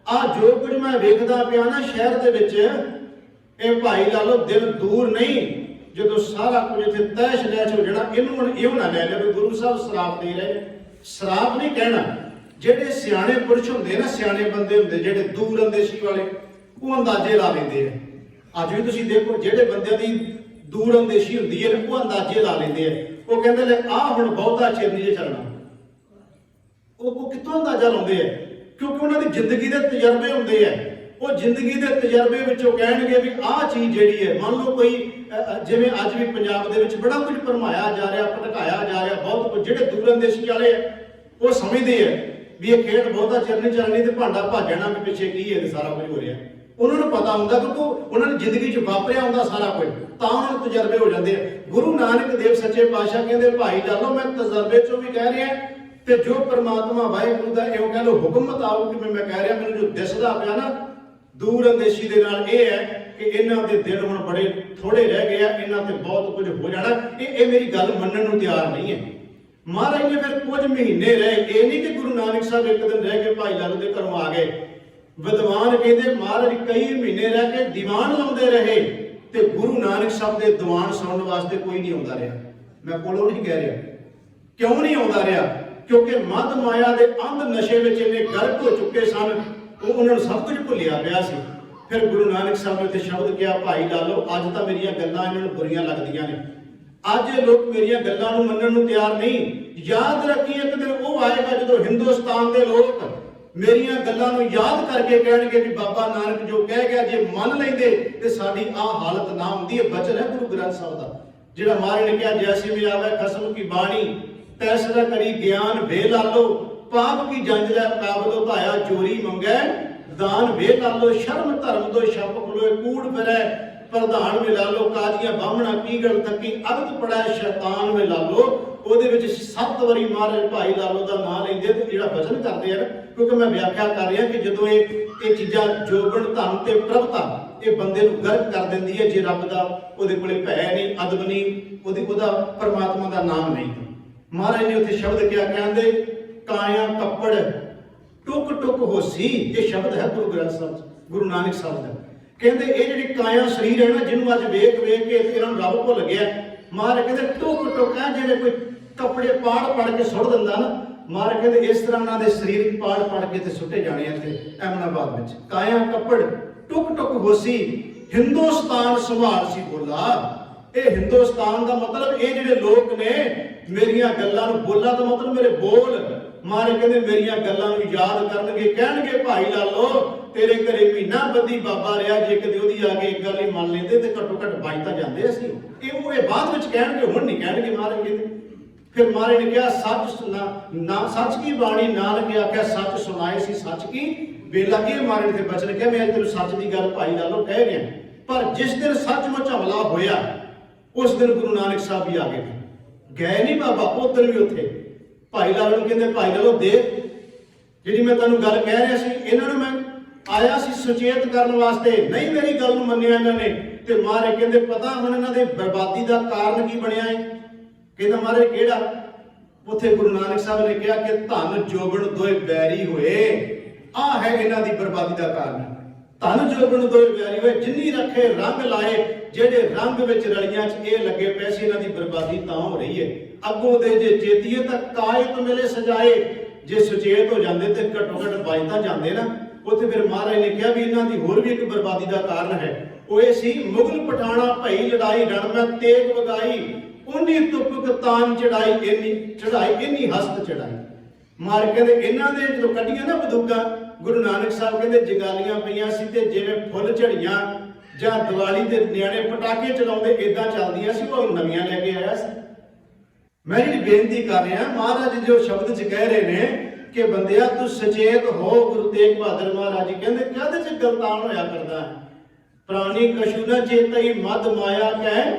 S1: आ जो कुछ मैं वेखदा पिया ना शहर दे विच, ये भाई ला लो दिल दूर नहीं, जो सारा कुछ इत्थे तैश लैश हो जाना, इनू हुण इहो ना ले ले। गुरु साहब श्राप दे रहे, श्राप नहीं कहना। जेडे सियाणे पुरुष हुंदे ना, सियाणे बंदे हुंदे जेडे दूर अंदेशी वाले, वो अंदाजे ला लेंदे आ। अज भी तुसीं देखो जेडे बंदे दी दूर अंदेशी हुंदी है वो अंदाजे ला लेंदे आ। वो कहंदे ले आ हुण बहुता चिर नहीं चलना। वो कित्थों अंदाजा लाउंदे आ? क्योंकि उन्होंने जिंदगी के तजर्बे होंगे है। वो जिंदगी के तजर्बे कहे भी आ चीज़ जी है, मान लो कोई जिमें अज भी पंजाब के बड़ा कुछ भरमाया जा रहा, भटकाया जा रहा, बहुत कुछ जो दूर अंदेशी वाले वो समझते हैं भी ये खेड बहुता चिर नहीं चलनी तो भांडा भज जाना भी पिछे की है सारा कुछ हो रहा। उन्होंने पता होंगे क्योंकि उन्होंने जिंदगी च वापरिया होंगे सारा कुछ, तो उन्होंने तजर्बे हो जाते हैं। गुरु नानक देव सच्चे पातशाह कहते भाई डालो मैं तजर्बे चो भी कह रहा ते जो परमात्मा वाहिगुरू दा इहो कह लो हुक्म मुताबिक मैं कह रहा, मैनूं जो दिसदा पिया ना दूर अंदेशी दे नाल ये है कि इन्हां दे दिल हुण बड़े थोड़े रह गए, इन्हां ते बहुत कुछ हो जाना। ये मेरी गल मनण नूं तैयार नहीं है। महाराज ने फिर कुछ महीने रहे, ये नहीं कि गुरु नानक साहब एक दिन रह के भाई लालू दे घरों आ गए। विद्वान कहते महाराज कई महीने रह के दीवान लाउंदे रहे ते गुरु नानक साहब दे दीवान सुनने वास्ते कोई नहीं आउंदा रहा। मैं कोलों नहीं कह रहा, क्यों नहीं आउंदा रहा? क्योंकि मद माया के अंध नशे में इन्ने गर्क हो चुके सन, उन्होंने सब कुछ भुलिया पिया सी। फिर गुरु नानक साहब ने शब्द किया भाई ला लो अज तो मेरिया गल्लां इन्हां नूं बुरियां लगदियां ने, ਅੱਜ ਇਹ ਲੋਕ ਮੇਰੀਆਂ ਗੱਲਾਂ ਨੂੰ ਮੰਨਣ ਨੂੰ ਤਿਆਰ ਨਹੀਂ। ਯਾਦ ਰੱਖੀ ਇੱਕ ਦਿਨ ਉਹ ਆਏਗਾ ਜਦੋਂ ਹਿੰਦੁਸਤਾਨ ਦੇ ਲੋਕ ਮੇਰੀਆਂ ਗੱਲਾਂ ਨੂੰ ਯਾਦ ਕਰਕੇ ਕਹਿਣਗੇ ਵੀ ਬਾਬਾ ਨਾਨਕ ਜੋ ਕਹਿ ਗਿਆ ਜੇ ਮੰਨ ਲੈਂਦੇ ਤੇ ਸਾਡੀ ਆਹ ਹਾਲਤ ਨਾ ਹੁੰਦੀ। ਇਹ ਬਚਨ ਹੈ ਗੁਰੂ ਗ੍ਰੰਥ ਸਾਹਿਬ ਦਾ, ਜਿਹੜਾ ਮਹਾਰਾਜ ਨੇ ਕਿਹਾ ਜੈਸੀ ਵੀ ਆਵੇ ਖਸਮ ਕੀ ਬਾਣੀ ਤੈਸਰਾ ਕਰੀ ਗਿਆਨ ਵੇ ਲਾਲੋ ਪਾਪ ਕੀ ਜੰਜ ਲੈ ਕਾਬਲੋ ਧਾਇਆ ਚੋਰੀ ਮੰਗੈ ਦਾਨ ਵੇ ਲਾਲੋ ਸ਼ਰਮ ਧਰਮ ਤੋਂ ਛਪ ਖਲੋਏ ਕੂੜ ਫਿਰੈ ਪ੍ਰਧਾਨ ਵੇ ਲਾਲੋ ਕਾਜੀਆਂ ਬਾਹਮਣਾ ਪੀਗਲ ਥੱਕੀ ਅਗਤ ਪੜੈ ਸ਼ੈਤਾਨ ਵੇ ਲਾਲੋ। ਉਹਦੇ ਵਿੱਚ 7 ਵਾਰੀ ਮਹਾਰਾਜ ਭਾਈ ਲਾਲੋ ਦਾ ਨਾਮ ਲੈਂਦੇ ਤੇ ਜਿਹੜਾ ਭਜਨ ਕਰਦੇ ਆ, ਕਿਉਂਕਿ ਮੈਂ ਵਿਆਖਿਆ ਕਰ ਰਿਹਾ ਕਿ ਜਦੋਂ ਇਹ ਚੀਜ਼ਾਂ ਜੋਬਨ ਧਨ ਤੇ ਪ੍ਰਭਤਾ ਇਹ ਬੰਦੇ ਨੂੰ ਗਰਕ ਕਰ ਦਿੰਦੀ ਹੈ। ਜੇ ਰੱਬ ਦਾ ਉਹਦੇ ਕੋਲੇ ਭੈ ਨਹੀਂ, ਅਦਬ ਨਹੀਂ, ਉਹਦਾ ਪਰਮਾਤਮਾ ਦਾ ਨਾਮ ਨਹੀਂ। ਮਹਾਰਾਜ ਨੇ ਉੱਥੇ ਸ਼ਬਦ ਕਿਹਾ, ਕਹਿੰਦੇ ਕਾਇਆ ਕੱਪੜ ਟੁਕ ਟੁਕ ਹੋਸੀ। ਇਹ ਸ਼ਬਦ ਹੈ ਗੁਰੂ ਗ੍ਰੰਥ ਸਾਹਿਬ ਗੁਰੂ ਨਾਨਕ ਸਾਹਿਬ ਦਾ। ਕਹਿੰਦੇ ਇਹ ਜਿਹੜੀ ਕਾਇਆ ਸਰੀਰ ਹੈ ਨਾ, ਜਿਹਨੂੰ ਅੱਜ ਵੇਖ ਵੇਖ ਕੇ ਇਹਨਾਂ ਨੂੰ ਰੱਬ ਭੁੱਲ ਗਿਆ। ਮਹਾਰਾਜ ਕਹਿੰਦੇ ਟੁਕ ਟੁਕ ਹੈ, ਜਿਵੇਂ ਕੋਈ ਕੱਪੜੇ ਪਾੜ ਕੇ ਸੁੱਟ ਦਿੰਦਾ ਨਾ। ਮਹਾਰਾਜ ਕਹਿੰਦੇ ਇਸ ਤਰ੍ਹਾਂ ਉਹਨਾਂ ਦੇ ਸਰੀਰ ਪਾੜ ਕੇ ਤੇ ਸੁੱਟੇ ਜਾਣੇ ਇੱਥੇ ਅਹਿਮਦਾਬਾਦ ਵਿੱਚ। ਕਾਇਆ ਕੱਪੜ ਟੁਕ ਟੁਕ ਹੋਸੀ ਹਿੰਦੁਸਤਾਨ ਸੰਭਾਲ ਸੀ ਬੋਲਾ। ਇਹ ਹਿੰਦੁਸਤਾਨ ਦਾ ਮਤਲਬ ਇਹ ਜਿਹੜੇ ਲੋਕ ਨੇ ਮੇਰੀਆਂ ਗੱਲਾਂ ਨੂੰ, ਬੋਲਾ ਦਾ ਮਤਲਬ ਮੇਰੇ ਬੋਲ। ਮਹਾਰਾਜ ਕਹਿੰਦੇ ਮੇਰੀਆਂ ਗੱਲਾਂ ਨੂੰ ਯਾਦ ਕਰਨਗੇ, ਕਹਿਣਗੇ ਭਾਈ ਲਾਲੋ ਤੇਰੇ ਘਰੇ ਮਹੀਨਾ ਬੱਧੀ ਬਾਬਾ ਰਿਹਾ, ਜੇ ਕਦੇ ਉਹਦੀ ਆ ਕੇ ਇੱਕ ਗੱਲ ਹੀ ਮੰਨ ਲੈਂਦੇ ਤੇ ਘੱਟੋ ਘੱਟ ਬਾਈ ਤਾਂ ਜਾਂਦੇ ਅਸੀਂ। ਇਹ ਬਾਅਦ ਵਿੱਚ ਕਹਿਣਗੇ, ਹੁਣ ਨਹੀਂ ਕਹਿਣਗੇ। ਮਹਾਰਾਜ ਕਹਿੰਦੇ ਫਿਰ ਮਹਾਰਾਜ ਨੇ ਕਿਹਾ ਸੱਚ ਨਾ ਸੱਚ ਕੀ ਬਾਣੀ ਨਾਨਕ ਆਖਿਆ ਸੱਚ ਸੁਣਾਏ ਸੀ ਸੱਚ ਕੀ ਵੇਲਾ। ਇਹ ਮਹਾਰਾਜ ਨੇ ਬਚਨ ਕਿਹਾ ਮੈਂ ਅੱਜ ਤੈਨੂੰ ਸੱਚ ਦੀ ਗੱਲ ਭਾਈ ਲਾਲੋ ਕਹਿ ਰਿਹਾ। ਪਰ ਜਿਸ ਦਿਨ ਸੱਚਮੁੱਚ ਹਮਲਾ ਹੋਇਆ ਉਸ ਦਿਨ ਗੁਰੂ ਨਾਨਕ ਸਾਹਿਬ ਵੀ ਆ ਗਏ ਨਹੀਂ ਬਾਬਾ। ਉਧਰ ਵੀ ਉੱਥੇ ਭਾਈ ਲਾਲੋ ਨੂੰ ਕਹਿੰਦੇ ਭਾਈ ਲਾਲੋ ਦੇਖ ਜਿਹੜੀ ਮੈਂ ਤੁਹਾਨੂੰ ਗੱਲ ਕਹਿ ਰਿਹਾ ਸੀ, ਇਹਨਾਂ ਨੂੰ ਮੈਂ ਆਇਆ ਸੀ ਸੁਚੇਤ ਕਰਨ ਵਾਸਤੇ, ਨਹੀਂ ਮੇਰੀ ਗੱਲ ਨੂੰ ਮੰਨਿਆ ਇਹਨਾਂ ਨੇ। ਤੇ ਮਹਾਰਾਜ ਕਹਿੰਦੇ ਪਤਾ ਹੁਣ ਇਹਨਾਂ ਦੇ ਬਰਬਾਦੀ ਦਾ ਕਾਰਨ ਕੀ ਬਣਿਆ ਹੈ? ਕਹਿੰਦਾ ਮਹਾਰਾਜ ਕਿਹੜਾ? ਉੱਥੇ ਗੁਰੂ ਨਾਨਕ ਸਾਹਿਬ ਨੇ ਕਿਹਾ ਕਿ ਧਨ ਜੋਬਨ ਦੋਏ ਬੈਰੀ ਹੋਏ। ਆਹ ਹੈ ਇਹਨਾਂ ਦੀ ਬਰਬਾਦੀ ਦਾ ਕਾਰਨ। ਧਨ ਜੋਬਨ ਦੋਏ ਬੈਰੀ ਹੋਏ, ਜਿੰਨੀ ਰੱਖੇ ਰੰਗ ਲਾਏ, ਜਿਹੜੇ ਰੰਗ ਵਿੱਚ ਰਲੀਆਂ 'ਚ ਇਹ ਲੱਗੇ ਪੈਸੇ, ਇਹਨਾਂ ਦੀ ਬਰਬਾਦੀ ਤਾਂ ਹੋ ਰਹੀ ਹੈ। ਅੱਗੋਂ ਦੇ ਜੇ ਚੇਤੀਏ ਤਾਂ ਕਾਇਤ ਮਿਲੇ ਸਜਾਏ। ਜੇ ਸੁਚੇਤ ਹੋ ਜਾਂਦੇ ਤੇ ਘੱਟੋ ਘੱਟ ਬਚ ਤਾਂ ਜਾਂਦੇ ਨਾ। ਉੱਥੇ ਫਿਰ ਮਹਾਰਾਜ ਨੇ ਕਿਹਾ ਵੀ ਇਹਨਾਂ ਦੀ ਹੋਰ ਵੀ ਇੱਕ ਬਰਬਾਦੀ ਦਾ ਕਾਰਨ ਹੈ। ਉਹ ਇਹ ਸੀ ਮੁਗਲ ਪਠਾਣਾ ਭਈ ਲੜਾਈ ਰਣ ਮੈਂ ਤੇਗ ਵਗਾਈ ਉਨੀ ਤੁਪਕ ਤਾਨ ਚੜਾਈ ਇੰਨੀ ਹਸਤ ਚੜਾਈ। ਮਾਰ ਕਹਿੰਦੇ ਇਹਨਾਂ ਦੇ ਜਦੋਂ ਕੱਢੀਆਂ ਨਾ ਬੰਦੂਕਾਂ, ਗੁਰੂ ਨਾਨਕ ਸਾਹਿਬ ਕਹਿੰਦੇ ਜਗਾਲੀਆਂ ਪਈਆਂ ਸੀ ਤੇ ਜਿਵੇਂ ਫੁੱਲ ਝੜੀਆਂ ਜਾਂ ਦੀਵਾਲੀ ਦੇ ਨਿਆਣੇ ਪਟਾਕੇ ਚਲਾਉਂਦੇ ਇਦਾਂ ਚੱਲਦੀਆਂ ਸੀ। ਉਹ ਨਵੀਆਂ ਲੈ ਕੇ ਆਇਆ ਸੀ। ਮੈਂ ਜਿਹੜੀ ਬੇਨਤੀ ਕਰ ਰਿਹਾ, ਮਹਾਰਾਜ ਜੋ ਸ਼ਬਦ 'ਚ ਕਹਿ ਰਹੇ ਨੇ ਕਿ ਬੰਦਿਆ ਤੂੰ ਸੁਚੇਤ ਹੋ। ਗੁਰੂ ਤੇਗ ਬਹਾਦਰ ਮਹਾਰਾਜ ਜੀ ਕਹਿੰਦੇ ਕਾਹਦੇ 'ਚ ਗਲਤਾਨ ਹੋਇਆ ਕਰਦਾ ਹੈ? ਪ੍ਰਾਣੀ ਕਛੂ ਨਾ ਚੇਤਈ ਮਦ ਮਾਇਆ ਕਹਿ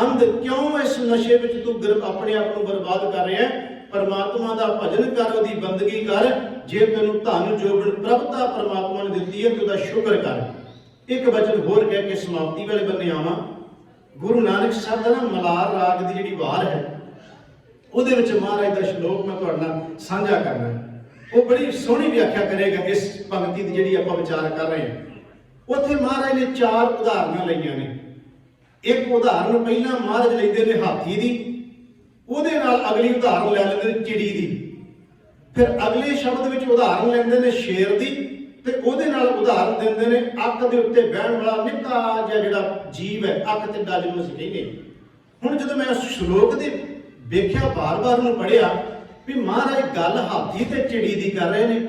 S1: ਅੰਧ। ਕਿਉਂ ਇਸ ਨਸ਼ੇ ਵਿੱਚ ਤੂੰ ਆਪਣੇ ਆਪ ਨੂੰ ਬਰਬਾਦ ਕਰ ਰਿਹਾ? ਪਰਮਾਤਮਾ ਦਾ ਭਜਨ ਕਰ, ਉਹਦੀ ਬੰਦਗੀ ਕਰ। ਜੇ ਤੈਨੂੰ ਧਨ ਜੋਬਨ ਪ੍ਰਭਤਾ ਪਰਮਾਤਮਾ ਨੇ ਦਿੱਤੀ ਹੈ ਤੇ ਉਹਦਾ ਸ਼ੁਕਰ ਕਰ। ਇੱਕ ਵਚਨ ਹੋਰ ਕਹਿ ਕੇ ਸਮਾਪਤੀ ਵਾਲੇ ਬੰਨੇ ਆਵਾਂ। ਗੁਰੂ ਨਾਨਕ ਸਾਹਿਬ ਦਾ ਨਾ ਮਲਾਰ ਰਾਗ ਦੀ ਜਿਹੜੀ ਵਾਰ ਹੈ, ਉਹਦੇ ਵਿੱਚ ਮਹਾਰਾਜ ਦਾ ਸ਼ਲੋਕ ਮੈਂ ਤੁਹਾਡੇ ਨਾਲ ਸਾਂਝਾ ਕਰਨਾ। ਉਹ ਬੜੀ ਸੋਹਣੀ ਵਿਆਖਿਆ ਕਰੇਗਾ ਇਸ ਪੰਕਤੀ ਦੀ ਜਿਹੜੀ ਆਪਾਂ ਵਿਚਾਰ ਕਰ ਰਹੇ ਹਾਂ। ਉੱਥੇ ਮਹਾਰਾਜ ਨੇ 4 ਉਦਾਹਰਨਾਂ ਲਈਆਂ ਨੇ। ਇੱਕ ਉਦਾਹਰਨ ਪਹਿਲਾਂ ਮਹਾਰਾਜ ਲੈਂਦੇ ਨੇ ਹਾਥੀ ਦੀ, ਉਹਦੇ ਨਾਲ ਅਗਲੀ ਉਦਾਹਰਨ ਲੈ ਲੈਂਦੇ ਨੇ ਚਿੜੀ ਦੀ। ਫਿਰ ਅਗਲੇ ਸ਼ਬਦ ਵਿੱਚ ਉਦਾਹਰਨ ਲੈਂਦੇ ਨੇ ਸ਼ੇਰ ਦੀ, ਤੇ ਉਹਦੇ ਨਾਲ ਉਦਾਹਰਨ ਦਿੰਦੇ ਨੇ ਅੱਖ ਦੇ ਉੱਤੇ ਬਹਿਣ ਵਾਲਾ ਨਿੱਕਾ ਜਿਹਾ ਜਿਹੜਾ ਜੀਵ ਹੈ, ਅੱਖ ਤੇ ਡੱਜ ਨੂੰ ਅਸੀਂ ਕਹਿੰਦੇ। ਹੁਣ ਜਦੋਂ ਮੈਂ ਉਸ ਸ਼ਲੋਕ ਦੇ ਵੇਖਿਆ, ਬਾਰ-ਬਾਰ ਉਹਨੂੰ ਪੜ੍ਹਿਆ ਵੀ ਮਹਾਰਾਜ ਗੱਲ ਹਾਥੀ ਤੇ ਚਿੜੀ ਦੀ ਕਰ ਰਹੇ ਨੇ,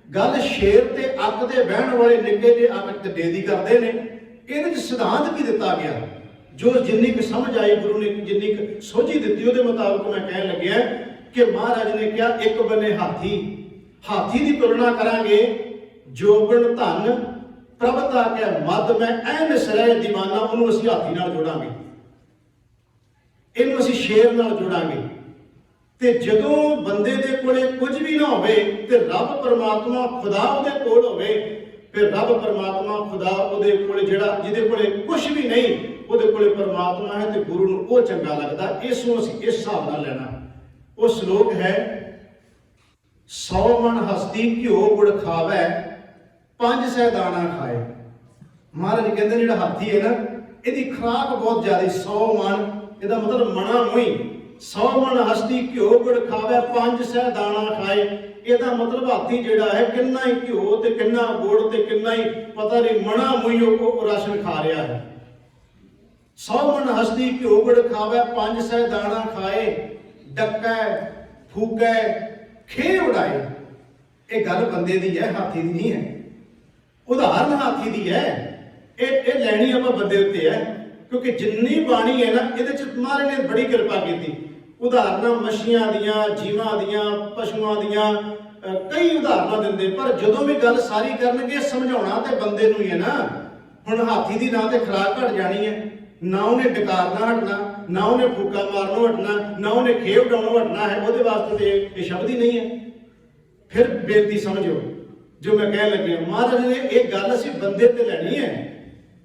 S1: ਗੱਲ ਸ਼ੇਰ ਤੇ ਅੱਖ ਤੇ ਬਹਿਣ ਵਾਲੇ ਨਿੱਕੇ ਜਿਹੇ ਅੱਖ ਤੇ ਡੇ ਦੀ ਕਰਦੇ ਨੇ। ਇਹਦੇ ਵਿੱਚ ਸਿਧਾਂਤ ਕੀ ਦਿੱਤਾ ਗਿਆ? ਜੋ ਜਿੰਨੀ ਕੁ ਸਮਝ ਆਈ ਗੁਰੂ ਨੇ, ਜਿੰਨੀ ਕੁ ਸੋਝੀ ਦਿੱਤੀ, ਉਹਦੇ ਮੁਤਾਬਕ ਮੈਂ ਕਹਿਣ ਲੱਗਿਆ ਕਿ ਮਹਾਰਾਜ ਨੇ ਕਿਹਾ ਇੱਕ ਬੰਨੇ ਹਾਥੀ ਦੀ ਤੁਲਨਾ ਕਰਾਂਗੇ ਜੋਬਨ ਧਨ ਪ੍ਰਭਤਾ ਕੇ ਮਦ ਮੈਂ ਐਨ ਸਰੈ ਦੀਵਾਨਾ, ਉਹਨੂੰ ਅਸੀਂ ਹਾਥੀ ਨਾਲ ਜੋੜਾਂਗੇ, ਇਹਨੂੰ ਅਸੀਂ ਸ਼ੇਰ ਨਾਲ ਜੋੜਾਂਗੇ। ਤੇ ਜਦੋਂ ਬੰਦੇ ਦੇ ਕੋਲੇ ਕੁਝ ਵੀ ਨਾ ਹੋਵੇ ਤੇ ਰੱਬ ਪਰਮਾਤਮਾ ਖੁਦਾ ਉਹਦੇ ਕੋਲ ਹੋਵੇ, ਫਿਰ ਰੱਬ ਪਰਮਾਤਮਾ ਖੁਦਾ ਉਹਦੇ ਕੋਲੇ ਜਿਹੜਾ ਜਿਹਦੇ ਕੋਲੇ ਕੁਝ ਵੀ ਨਹੀਂ ਉਹਦੇ ਕੋਲੇ ਪਰਮਾਤਮਾ ਹੈ, ਤੇ ਗੁਰੂ ਨੂੰ ਉਹ ਚੰਗਾ ਲੱਗਦਾ। ਇਸ ਨੂੰ ਅਸੀਂ ਇਸ ਹਿਸਾਬ ਨਾਲ ਲੈਣਾ। ਉਹ ਸ਼ਲੋਕ ਹੈ 100 ਮਣ ਹਸਤੀ ਘਿਓ ਗੁੜ ਖਾਵੇ 5 ਸੈ ਦਾਣਾ ਖਾਏ। ਮਹਾਰਾਜ ਕਹਿੰਦੇ ਜਿਹੜਾ ਹਾਥੀ ਹੈ ਨਾ, ਇਹਦੀ ਖੁਰਾਕ ਬਹੁਤ ਜ਼ਿਆਦਾ। 100 ਮਣ ਇਹਦਾ ਮਤਲਬ ਮਣਾ ਮੂੰਹ। 100 ਮਣ ਹਸਤੀ ਘਿਓ ਗੁੜ ਖਾਵੇ 5 ਸੈ ਦਾਣਾ ਖਾਏ। ਇਹਦਾ ਮਤਲਬ ਹਾਥੀ ਜਿਹੜਾ ਹੈ ਕਿੰਨਾ ਹੀ ਘਿਓ ਤੇ ਕਿੰਨਾ ਗੁੜ ਤੇ ਕਿੰਨਾ ਹੀ ਪਤਾ ਨਹੀਂ ਮਣਾ ਮੂੰਹ ਉਹ ਰਾਸ਼ਨ ਖਾ ਰਿਹਾ ਹੈ। 100 मन हस्ती घ्यो गुड़ खावे 500 दाना खाए डकै फूकै खे उड़ाए। ये गल बंदे दी है, हाथी दी नहीं है। उदाहरण हाथी दी है, ये लैनी आप बंदे उत्ते है, क्योंकि जिन्नी बाणी है ना ये महाराज ने बड़ी कृपा की। उदाहरण मछियां दियां, जीवां दियां, पशुआं दियां कई उदाहरण देंदे, पर जदों भी गल सारी करनगे समझाउणा ते बंदे नूं ही है ना। हुण हाथी दी ना ते खुराक घट जानी है, ना उन्हें डकारना हटना, ना उन्हें फूका मारनों हटना, ना उन्हें खेव उडाउणों हटना है। वो वास्ते तो ये शब्द ही नहीं है। फिर बेनती समझो जो मैं कह लगे, महाराज ने एक गल असीं बंदे ते लैनी है।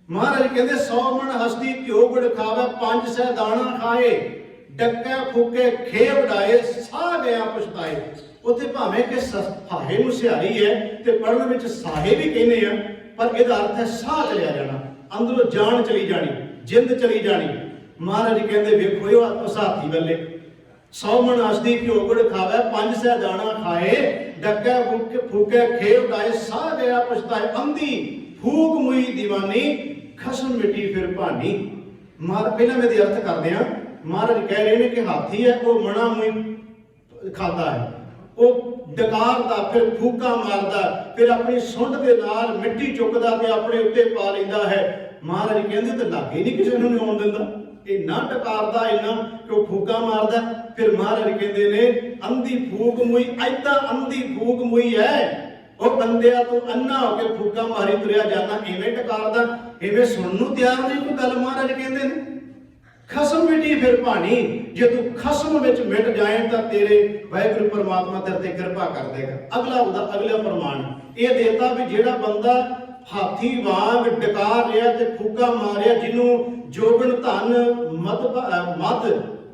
S1: महाराज कहते 100 मन हस्ती घ्यो गुड़ खावे 500 दाना खाए डकै फूके खे उड़ाए साह गया पछताए। उत्थे भावें कि फाहे नूं सिहारी है ते पढ़न विच साहे भी कहने आ, पर इहदा अर्थ है साह चलिया जाना, अंदरों जान चली जानी, जिंद चली जानी। महाराज कहते वेखो उस हाथी वाले 100 मन हस्ती घ्यो गुड़ खावे 500 दाना खाए डकै फूके खे उड़ाए साह गया पछताए। अंधी फूक मुई दीवानी खसम मिट्टी फिर भानी। पहला मैं अर्थ करते हैं। महाराज कह रहे हैं कि हाथी है वो मना मुई खाता है, वो डकारदा फिर फूका मारदा, फिर अपनी सुंड के नाल मिट्टी चुकदा ते अपने उत्ते पा लैंदा है। महाराज कहते तो लागे नहीं किसी नूं आउण दिंदा, इन्ना डकारदा इन्ना कि वो फूका मारदा। फिर महाराज कहते ने अंधी फूक मुई, ऐदा अंधी फूक मुई है वो बंदिया तू अन्ना होके फूका मारी तुरिया जाना, इवें डकारदा, इवें सुनन नूं तैयार नहीं कोई गल। महाराज कहते ने खसम मिटी फिर भानी, जे तू खसम विच मिट जाए तो तेरे वाहिगुरू परमात्मा तेरे ते कृपा कर देगा। अगला प्रमाण ये देता भी जेड़ा बंदा हाथी वांग डकार रहा ते फूका मारिया, जिन्हों जोगन धन मत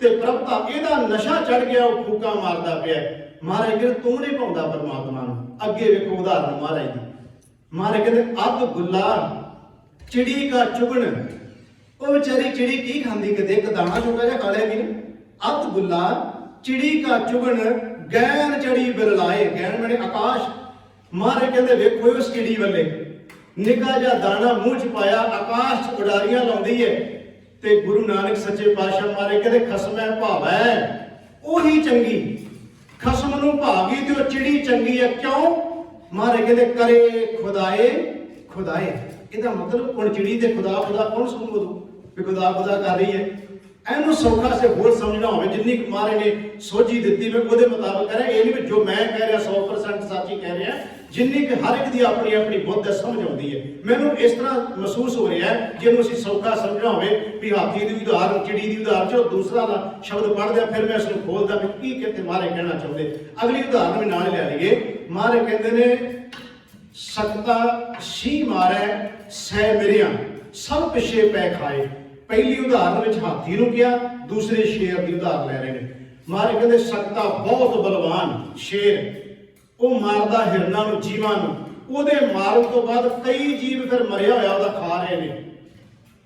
S1: ते प्रभता एदा नशा चढ़ गया, वो फूका मारदा पिया। महाराज कहते तू नहीं पाउंदा परमात्मा नूं। अगे वेखो उदाहरण महाराज दी। महाराज कहते अध गुला चिड़ी का चुगन, वो बेचारी चिड़ी की खांदी, कदे एक दाना छोटा जा खा लिया भी ना। अध गुला चिड़ी का चुगन गैन चढ़ी बिरलाए, गैन मैंने आकाश। महाराज कहते वेखो उस चिड़ी वाले निका जा दाना मुंह च पाया, आकाश उडारियां लाउंदी है। ते गुरु नानक सच्चे पातशाह महाराज कहते खसमै भावै ओही चंगी, खसम नूं भागी ते ओ चिड़ी चंगी है। क्यों? महाराज कहते करे खुदाए खुदाए। ਇਹਦਾ मतलब ਹੁਣ चिड़ी ते खुदा खुदा कौन सुनूगा भी खुदा खुदा कर रही है। ਇਹਨੂੰ ਸੌਖਾ ਸੇ ਹੋਰ ਸਮਝਣਾ ਹੋਵੇ, ਜਿੰਨੀ ਮਾਰੇ ਨੇ ਸੋਝੀ ਦਿੱਤੀ ਮੈਂ ਉਹਦੇ ਮੁਤਾਬਕ ਕਰਾਂ। ਇਹ ਨਹੀਂ ਵੀ ਜੋ ਮੈਂ ਕਹਿ ਰਿਹਾ 100% ਸੱਚੀ ਕਹਿ ਰਿਹਾ, ਜਿੰਨੀ ਕਿ ਹਰ ਇੱਕ ਦੀ ਆਪਣੀ ਆਪਣੀ ਬੁੱਧ ਸਮਝ ਆਉਂਦੀ ਹੈ। ਮੈਨੂੰ ਇਸ ਤਰ੍ਹਾਂ ਮਹਿਸੂਸ ਹੋ ਰਿਹਾ ਹੈ ਜਿਹਨੂੰ ਅਸੀਂ ਸੌਖਾ ਸਮਝਣਾ ਹੋਵੇ ਵੀ ਹਾਥੀ ਦੀ ਉਦਾਹਰਨ, ਚਿੜੀ ਦੀ ਉਦਾਹਰਨ ਚੋਂ ਦੂਸਰਾ ਦਾ ਸ਼ਬਦ ਪੜ੍ਹਦੇ ਆ, ਫਿਰ ਮੈਂ ਇਸ ਨੂੰ ਖੋਲਦਾ ਵੀ ਕੀ ਕਿਤੇ ਮਾਰੇ ਕਹਿਣਾ ਚਾਹੁੰਦੇ। ਅਗਲੀ ਉਦਾਹਰਨ ਵੀ ਨਾਲ ਲੈ ਲਈਏ। ਮਾਰੇ ਕਹਿੰਦੇ ਨੇ सकता शी मारै सै मिरिया सब पिछे पै खाए। पहली उदाहरण में हाथी नूं किया, दूसरे शेर की उदाहरण ले रहे हैं। मारे कहते सकता बहुत बलवान शेर, वो मारदा हिरना नूं जीवां नूं, ਉਹਦੇ मारन तो बाद कई जीव फिर मरिया होया ਉਹਦਾ खा रहे हैं।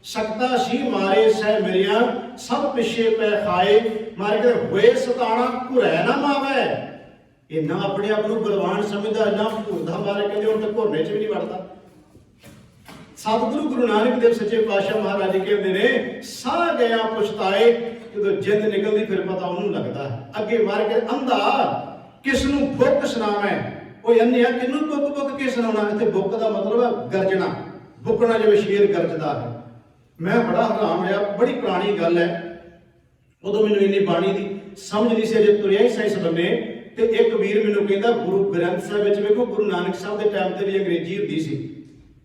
S1: सकता शी मारे सै मिरिया सब पिछे पै खाए। मारे कहते होए सताना घुरै ना मावै। इन्ना अपने आप को बलवान समझदा, इन्ना भूलदा। मारे कहते हुण तक घुरने च भी नहीं वड़दा। सतगुरु गुरु नानक देव सच्चे पातशाह महाराज कहते ने साह गया पछताए, जो जिंद निकलती फिर पता उन्होंने लगता है। अगे मार के अंधा किसनू बुक सुनावे, वो अन्या किनू बुक बुक के सुनाना। इत्थे बुक का मतलब है गरजना, बुकना जिवें शेर गरजदा है। मैं बड़ा हैरान होया, बड़ी पुरानी गल है, उदों मैनूं इन्नी बाणी दी समझ नहीं सी, अजे तुरिया ही साइंस बन्ने। ते एक वीर मैनूं कहंदा गुरु ग्रंथ साहिब विच वेखो गुरु नानक साहब दे टाइम ते भी अंग्रेजी हुंदी सी,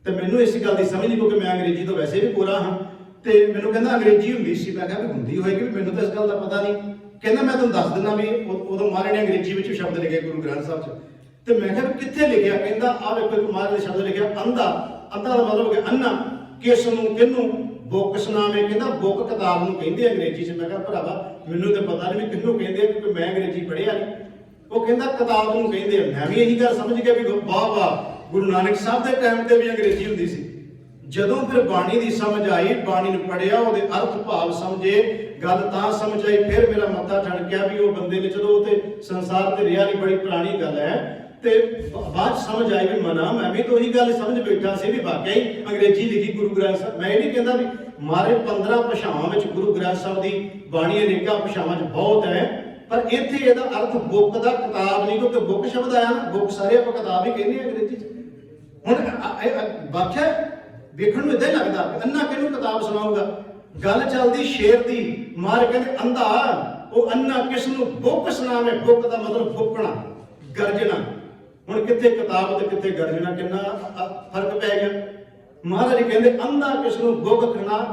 S1: ते मैनूं इस गल दी समझ नहीं, क्योंकि मैं अंग्रेजी तो वैसे भी पूरा हाँ। ते मैनूं कहंदा अंग्रेजी हुंदी सी। मैं कहा भी हुंदी होएगी, मैनूं तो इस गल दा पता नहीं। कहंदा मैं तुहानूं दस दिना भी उदों महाराज ने अंग्रेजी विच शब्द लिखे गुरु ग्रंथ साहिब च। ते मैं कहा कित्थे लिखिया? कहंदा आ वेखो एक महाराज ने शब्द लिखिया अंधा। अंधा दा मतलब कि अन्ना, किस नूं किनूं बुक सुनावे। कहंदा बुक किताब नूं कहंदे अंग्रेजी च। मैं कहा भरावा मैनूं ते पता नहीं भी किनूं कहंदे, क्योंकि मैं अंग्रेजी पढ़िया नहीं। वो कहता किताब नूं कहंदे। मैं भी यही गल समझ गया भी वाह वाह, गुरु नानक साहब के टाइम ते भी अंग्रेजी हुंदी सी। जदों फिर बाणी की समझ आई, बाणी नूं पढ़िया, उहदे अर्थ भाव समझे, गल तां समझ आई। फिर मेरा मत्था ठणकिया भी वो बंदे ने, चलो वो संसार ते रिहा नहीं, बड़ी पुरानी गल है। ते बाद समझ आई भी मना, मैं भी तो वही गल समझ बैठा सी भी वाकई अंग्रेजी लिखी गुरु ग्रंथ साहब। मैं ये नहीं कहता भी मारे 15 भाषावां विच गुरु ग्रंथ साहिब की बाणी अनेकां भाषावां च बहुत है, पर इत्थे इहदा अर्थ बुक का किताब नहीं, क्योंकि बुक शब्द आया ना, बुक सारे आप किताब ही कहने अंग्रेजी च। हुण वाख्या वेखण नूं इदां ही लगदा अन्ना किहनूं किताब सुणाऊगा। गल चलदी शेर दी, मार कहंदे अंधा ਉਹ ਅੰਨਾ ਕਿਸ ਨੂੰ ਬੁੱਕ ਸੁਣਾਵੇ। ਬੁੱਕ ਦਾ ਮਤਲਬ ਫੁੱਕਣਾ, ਗਰਜਣਾ। ਹੁਣ ਕਿੱਥੇ ਕਿਤਾਬ ਤੇ ਕਿੱਥੇ ਗਰਜਣਾ, ਕਿੰਨਾ ਫਰਕ ਪੈ ਗਿਆ। ਮਹਾਰਾਜ ਕਹਿੰਦੇ ਅੰਨਾ ਕਿਸ ਨੂੰ ਬੁੱਕ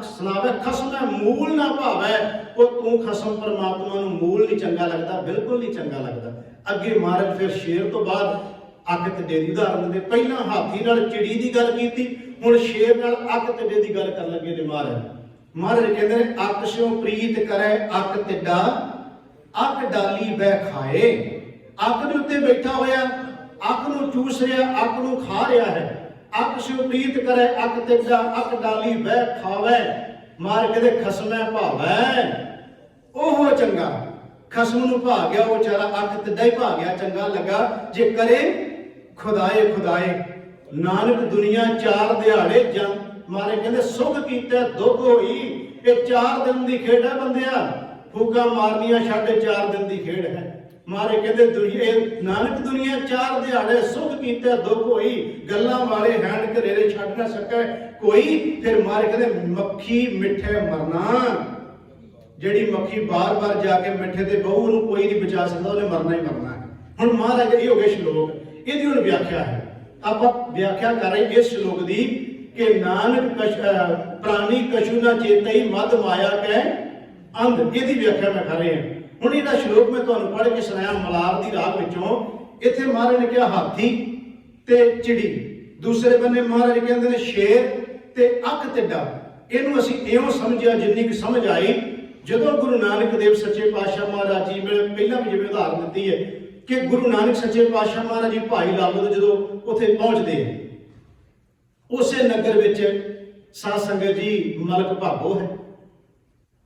S1: ਸੁਣਾਵੇ, ਖਸਮ ਮੂਲ ਨਾ ਭਾਵੈ। ਉਹ ਤੂੰ ਖਸਮ ਪਰਮਾਤਮਾ ਨੂੰ ਮੂਲ ਨਹੀਂ ਚੰਗਾ ਲੱਗਦਾ, ਬਿਲਕੁਲ ਨਹੀਂ ਚੰਗਾ ਲੱਗਦਾ। ਅੱਗੇ ਮਹਾਰਾਜ ਫਿਰ ਸ਼ੇਰ ਤੋਂ ਬਾਅਦ ਅੱਗ ਟਿੱਡੇ ਦੀ ਉਦਾਹਰਨ ਦਿੰਦੇ। ਪਹਿਲਾਂ ਹਾਥੀ ਨਾਲ ਚਿੜੀ ਦੀ ਗੱਲ ਕੀਤੀ, ਹੁਣ ਸ਼ੇਰ ਨਾਲ ਅੱਗ ਟਿੱਡੇ ਦੀ ਗੱਲ ਕਰਨ ਲੱਗੇ ਨੇ ਮਹਾਰਾਜ। ਮਹਾਰਾਜ ਕਹਿੰਦੇ ਨੇ ਅੱਕ ਸਿਓ ਪ੍ਰੀਤ ਕਰੇ ਅੱਕ ਟਿੱਡਾ, ਅੱਕ ਡਾਲੀ ਬਹਿ ਖਾਏ। ਅੱਕ ਦੇ ਉੱਤੇ ਬੈਠਾ ਹੋਇਆ, ਅੱਕ ਨੂੰ ਚੂਸ ਰਿਹਾ, ਅੱਕ ਨੂੰ ਖਾ ਰਿਹਾ ਹੈ। ਅੱਕ ਸਿਓ ਪ੍ਰੀਤ ਕਰੇ ਅੱਕ ਟਿੱਡਾ, ਅੱਕ ਡਾਲੀ ਬਹਿ ਖਾਵੇ। ਮਾਰ ਕਹਿੰਦੇ ਖਸਮੈ ਭਾਵੈ ਉਹ ਚੰਗਾ। ਖਸਮ ਨੂੰ ਭਾ ਗਿਆ ਉਹ ਵਿਚਾਰਾ, ਅੱਕ ਟਿੱਡਾ ਹੀ ਭਾ ਗਿਆ, ਚੰਗਾ ਲੱਗਾ ਜੇ ਕਰੇ ਖੁਦਾਏ ਖੁਦਾਏ। ਨਾਨਕ ਦੁਨੀਆ ਚਾਰ ਦਿਹਾੜੇ ਜਨ ਮਾਰੇ ਕਹਿੰਦੇ ਸੁਖ ਕੀਤਾ ਦੁੱਖ ਹੋਈ। ਇਹ 4 ਦਿਨ ਦੀ ਖੇਡ ਹੈ ਬੰਦਿਆ, ਫੂਕਾਂ ਮਾਰਨੀਆਂ ਛੱਡ 4 ਦਿਨ ਦੀ ਖੇਡ ਹੈ। ਮਾਰੇ ਕਹਿੰਦੇ ਦੁਨੀਆ ਨਾਨਕ ਦੁਨੀਆ 4 ਦਿਹਾੜੇ ਸੁਖ ਕੀਤਾ ਦੁੱਖ ਹੋਈ। ਗੱਲਾਂ ਵਾਲੇ ਹੈਣ ਘਰੇਰੇ ਛੱਡ ਨਾ ਸਕੇ ਕੋਈ। ਫਿਰ ਮਾਰੇ ਕਹਿੰਦੇ ਮੱਖੀ ਮਿੱਠੇ ਮਰਨਾ। ਜਿਹੜੀ ਮੱਖੀ ਬਾਰ-ਬਾਰ ਜਾ ਕੇ ਮਿੱਠੇ ਤੇ ਬਹੂ ਨੂੰ ਕੋਈ ਨਹੀਂ ਬਚਾ ਸਕਦਾ, ਉਹਨੇ ਮਰਨਾ ਹੀ ਮਰਨਾ ਹੈ। ਹੁਣ ਮਹਾਰਾਜ ਇਹ ਹੋ ਗਏ ਸ਼ਲੋਕ, ਇਹਦੀ ਹੁਣ ਵਿਆਖਿਆ ਹੈ। ਆਪਾਂ ਵਿਆਖਿਆ ਕਰ ਰਹੇ ਇਸ ਸ਼ਲੋਕ ਦੀ कि नानक प्राणी कछु ना चेतई मद माया कै अंध। ਇਹਦੀ ਵਿਆਖਿਆ ਮੈਂ ਕਰ ਰਿਹਾ। ਹੁਣ ਇਹਦਾ ਸ਼ਲੋਕ ਮੈਂ ਤੁਹਾਨੂੰ ਪੜ੍ਹ ਕੇ ਸੁਣਾਇਆ ਮਲਾਰ ਦੀ ਰਾਗ ਵਿੱਚੋਂ। ਇੱਥੇ ਮਹਾਰਾਜ ਨੇ ਕਿਹਾ ਹਾਥੀ ਤੇ ਚਿੜੀ, ਦੂਸਰੇ ਬੰਨੇ ਮਹਾਰਾਜ ਕਹਿੰਦੇ ਨੇ ਸ਼ੇਰ ਤੇ ਅੱਕ ਟਿੱਡਾ। ਇਹਨੂੰ ਅਸੀਂ ਇਉਂ ਸਮਝਿਆ ਜਿੰਨੀ ਕਿ ਸਮਝ ਆਈ, ਜਦੋਂ ਗੁਰੂ ਨਾਨਕ ਦੇਵ ਸੱਚੇ ਪਾਤਸ਼ਾਹ ਮਹਾਰਾਜ ਜੀ ਨੇ ਪਹਿਲਾਂ ਵੀ ਜਿਵੇਂ ਉਦਾਹਰਨ ਦਿੱਤੀ ਹੈ ਕਿ ਗੁਰੂ ਨਾਨਕ ਸੱਚੇ ਪਾਤਸ਼ਾਹ ਮਹਾਰਾਜ ਜੀ ਭਾਈ ਲਾਲੋ ਦੇ ਜਦੋਂ ਉੱਥੇ ਪਹੁੰਚਦੇ ਆ, ਉਸੇ ਨਗਰ ਵਿੱਚ ਸਾਧ ਸੰਗਤ ਜੀ ਮਲਕ ਭਾਗੋ ਹੈ।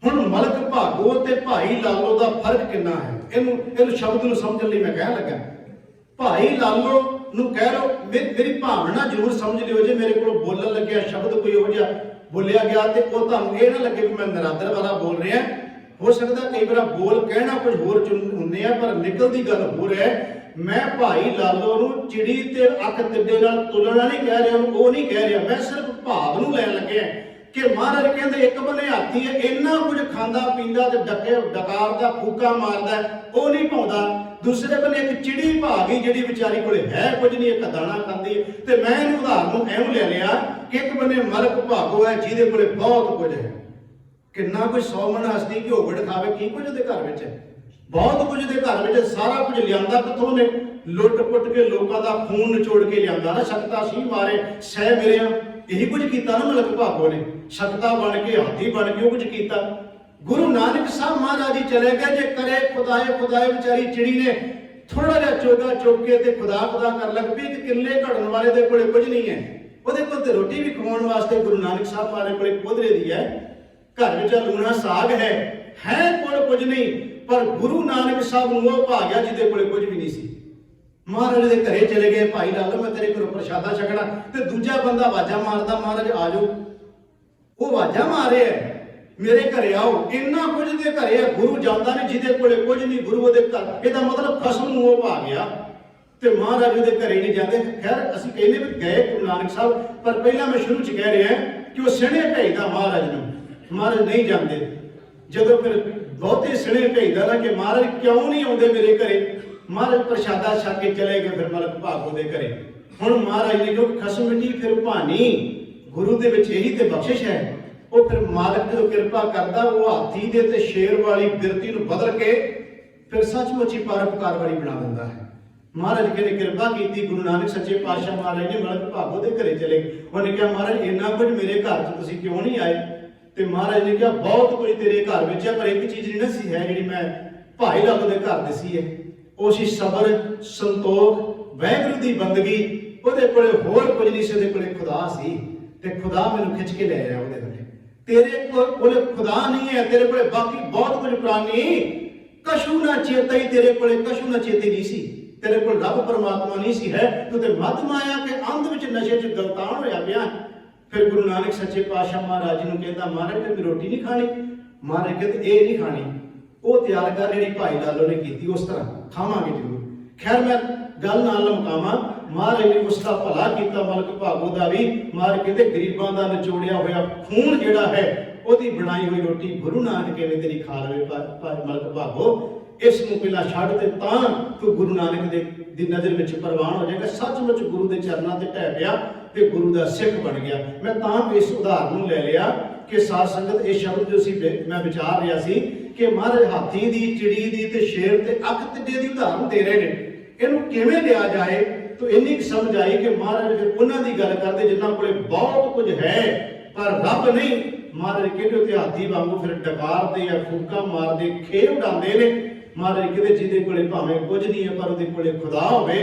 S1: ਹੁਣ ਮਲਕ ਭਾਗੋ ਤੇ ਭਾਈ ਲਾਲੋ ਦਾ ਫਰਕ ਕਿੰਨਾ ਹੈ, ਇਹਨੂੰ ਸ਼ਬਦ ਨੂੰ ਸਮਝਣ ਲਈ ਮੈਂ ਕਹਿਣ ਲੱਗਾ। ਭਾਈ ਲਾਲੋ ਨੂੰ ਕਹਿ ਲਓ, ਮੇਰੀ ਭਾਵਨਾ ਜ਼ਰੂਰ ਸਮਝ ਲਿਓ। ਜੇ ਮੇਰੇ ਕੋਲ ਬੋਲਣ ਲੱਗਿਆ ਸ਼ਬਦ ਕੋਈ ਇਹੋ ਜਿਹਾ ਬੋਲਿਆ ਗਿਆ ਤੇ ਉਹ ਤੁਹਾਨੂੰ ਇਹ ਨਾ ਲੱਗੇ ਕਿ ਮੈਂ ਨਰਾਦਰ ਵਾਲਾ ਬੋਲ ਰਿਹਾ। ਹੋ ਸਕਦਾ ਕਈ ਵਾਰ ਬੋਲ ਕਹਿਣਾ ਕੁਝ ਹੋਰ ਹੁੰਦੇ ਆ, ਪਰ ਨਿਕਲਦੀ ਗੱਲ ਹੋ ਰਿਹਾ। मैं भाई लालो नूं चिड़ी ते अख तिड्डे नाल तुलना नहीं कह रहा, वो नहीं कह रहा। मैं सिर्फ भाव नूं लैन लग्या कि महाराज कहंदे एक बने हाथी है, इन्ना कुछ खांदा पींदा ते डकारदा फूका मारदा, वो नहीं पाउंदा। दूसरे बने एक चिड़ी भा गई जिहड़ी विचारी कोले है कुछ नहीं, एक दाना खांदी। ते मैं इहनूं उदाहरण एवं ले लिया कि एक बने मलक भागो है जिहदे कोले बहुत कुछ है। किन्ना कुछ 100 मन हसदी घिओ गुड़ खावे, की कुछ उहदे घर विच है, बहुत कुछ दे घर में सारा कुछ लिया कितों ने, लुट पुट के लोगों का खून निचोड़ के लिया ना। शक्ता सी मारे सह मेरे यही कुछ किया ना मलक भागो ने, शक्ता बन के हाथी बन के कुछ किया। गुरु नानक साहब महाराज जी चले गए, जे करे खुदाए खुदाए बेचारी चिड़ी ने थोड़ा जहा चोगा चुग के ते खुदा खुदा कर लग पी कि किले घड़न वाले दे कोले कुछ नहीं है। ਉਹਦੇ ਕੋਲ ਤੇ ਰੋਟੀ भी खवाउण वास्ते गुरु नानक साहब महाराज कोले कोदरे दी है, घर में लूना साग है कोल कुछ नहीं। पर गुरु नानक साहब ਨੂੰ ਉਹ ਭਾ ਗਿਆ ਜਿਹਦੇ ਕੋਲੇ ਕੁਝ ਵੀ ਨਹੀਂ ਸੀ। ਮਹਾਰਾਜ ਦੇ ਘਰੇ ਚਲੇ ਗਏ, ਭਾਈ ਲਾਲੋ ਮੈਂ ਤੇਰੇ ਕੋਲੋਂ ਪ੍ਰਸ਼ਾਦਾ ਛਕਣਾ। ਤੇ ਦੂਜਾ ਬੰਦਾ ਆਵਾਜ਼ਾਂ ਮਾਰਦਾ, ਮਹਾਰਾਜ ਆ ਜਾਓ। ਉਹ ਆਵਾਜ਼ਾਂ ਮਾਰ ਰਿਹਾ ਮੇਰੇ ਘਰੇ ਆਓ। ਇੰਨਾ ਕੁਝ ਦੇ ਘਰੇ ਆ, ਗੁਰੂ ਜਾਂਦਾ ਨਹੀਂ ਜਿਹਦੇ ਕੋਲੇ ਕੁਝ ਨਹੀਂ, ਗੁਰੂ ਉਹਦੇ ਘਰ। ਇਹਦਾ ਮਤਲਬ ਖਸਮ ਨੂੰ ਉਹ ਭਾ ਗਿਆ ਤੇ ਮਹਾਰਾਜ ਉਹਦੇ ਘਰੇ ਨਹੀਂ ਜਾਂਦੇ। ਖੈਰ ਅਸੀਂ ਕਹਿੰਦੇ ਵੀ ਗਏ ਗੁਰੂ ਨਾਨਕ ਸਾਹਿਬ, ਪਰ ਪਹਿਲਾਂ ਮੈਂ ਸ਼ੁਰੂ ਚ ਕਹਿ ਰਿਹਾ ਕਿ ਉਹ ਸਿਹਣੇ ਭੇਜਦਾ ਮਹਾਰਾਜ ਨੂੰ, ਮਹਾਰਾਜ ਨਹੀਂ ਜਾਂਦੇ। ਜਦੋਂ ਫਿਰ ਬਹੁਤੇ ਸਿਹਣੇ ਭੇਜਦਾ ਨਾ ਕਿ ਮਹਾਰਾਜ ਕਿਉਂ ਨਹੀਂ ਆਉਂਦੇ ਮੇਰੇ ਘਰੇ, ਮਹਾਰਾਜ ਪ੍ਰਸ਼ਾਦਾ ਛਕ ਕੇ ਚਲੇ ਗਏ ਫਿਰ ਮਲਕ ਭਾਗੋ ਦੇ ਘਰੇ। ਹੁਣ ਮਹਾਰਾਜ ਨੇ ਕਿਹਾ ਖਸਮ ਜੀ ਫਿਰ ਭਾਨੀ, ਗੁਰੂ ਦੇ ਵਿੱਚ ਇਹੀ ਤੇ ਬਖਸ਼ਿਸ਼ ਹੈ। ਉਹ ਫਿਰ ਮਾਲਕ ਜਦੋਂ ਕਿਰਪਾ ਕਰਦਾ, ਉਹ ਹਾਥੀ ਦੇ ਤੇ ਸ਼ੇਰ ਵਾਲੀ ਬਿਰਤੀ ਨੂੰ ਬਦਲ ਕੇ ਫਿਰ ਸੱਚਮੁੱਚ ਹੀ ਪਰਉਪਕਾਰ ਵਾਲੀ ਬਣਾ ਦਿੰਦਾ ਹੈ। ਮਹਾਰਾਜ ਕਹਿੰਦੇ ਕਿਰਪਾ ਕੀਤੀ, ਗੁਰੂ ਨਾਨਕ ਸੱਚੇ ਪਾਤਸ਼ਾਹ ਮਹਾਰਾਜ ਨੇ ਮਲਕ ਭਾਗੋ ਦੇ ਘਰੇ ਚਲੇ। ਉਹਨੇ ਕਿਹਾ ਮਹਾਰਾਜ ਇੰਨਾ ਕੁਝ ਮੇਰੇ ਘਰ 'ਚ ਤੁਸੀਂ ਕਿਉਂ ਨਹੀਂ ਆਏ? ਤੇ ਮਹਾਰਾਜ ਨੇ ਕਿਹਾ ਬਹੁਤ ਕੁਝ ਤੇਰੇ ਘਰ ਵਿੱਚ ਹੈ, ਪਰ ਇੱਕ ਚੀਜ਼ ਨਹੀਂ ਨਾ ਸੀ ਹੈ ਜਿਹੜੀ ਮੈਂ ਭਾਈ ਲਾਲੋ ਦੇ ਘਰ ਦਸੀ ਹੈ। ਉਹ ਸੀ ਸਬਰ, ਸੰਤੋਖ, ਵਾਹਿਗੁਰੂ ਦੀ ਬੰਦਗੀ। ਉਹਦੇ ਕੋਲੇ ਹੋਰ ਕੁਝ ਨਹੀਂ ਸੀ, ਉਹਦੇ ਕੋਲੇ ਖੁਦਾ ਸੀ ਤੇ ਖੁਦਾ ਮੈਨੂੰ ਖਿੱਚ ਕੇ ਲੈ ਆਇਆ ਉਹਦੇ ਕੋਲੇ। ਤੇਰੇ ਕੋਲੇ ਖੁਦਾ ਨਹੀਂ ਹੈ, ਤੇਰੇ ਕੋਲੇ ਬਾਕੀ ਬਹੁਤ ਕੁਝ ਪ੍ਰਾਨੀ। ਕਛੂ ਨਾ ਚੇਤਈ, ਤੇਰੇ ਕੋਲੇ ਕਛੂ ਨਾ ਚੇਤੇ ਨਹੀਂ ਸੀ, ਤੇਰੇ ਕੋਲ ਰੱਬ ਪਰਮਾਤਮਾ ਨਹੀਂ ਸੀ ਹੈ। ਤੂੰ ਤੇ ਮਦ ਮਾਇਆ ਕੇ ਅੰਧ ਵਿੱਚ ਨਸ਼ੇ 'ਚ ਗਲਤਾਨ ਹੋਇਆ ਪਿਆ। फिर गुरु नानक सच्चे पातशाह महाराज जी कहता महाराज तुम रोटी नहीं खानी, महाराज कहते ये नहीं खानी, वो तैयार कर जी भाई लालो ने की उस तरह खावांगे जरूर। खैर मैं गल नाल लमकावा, महाराज ने उसका भला किया मलक भागो का भी। महाराज कहते गरीबों का निचोड़िया होया खून जिहड़ा है ਉਹਦੀ बनाई हुई रोटी गुरु नानक किवें तेरी खा लवे मलक भागो, इस नूं पहला छड्ड ते तां तू गुरु नानक दी नज़र विच प्रवान हो जाएगा। सचमुच गुरु दे चरनां ते ढह पिया ते गुरु दा सिख बन गया। मैं तां इस उदाहरण नूं ले लिया कि साध संगत ये शब्द जो मैं विचार रहा सी कि महाराज हाथी दी, चिड़ी दी ते शेर ते अख तिड्डे दी उदाहरण दे रहे ने, इहनूं किवें लिया जाए। तो इन्नी समझ आई कि महाराज फिर उन्हां दी गल करदे जिन्हां कोले बहुत कुछ है पर रब नहीं। महाराज कहते उत्ते हाथी वांगू फिर डकारदे या फूका मारदे खे उड़ांदे ने। महाराज कहते जिहदे कोले भावें कुछ नहीं है पर उहदे कोले खुदा होवे,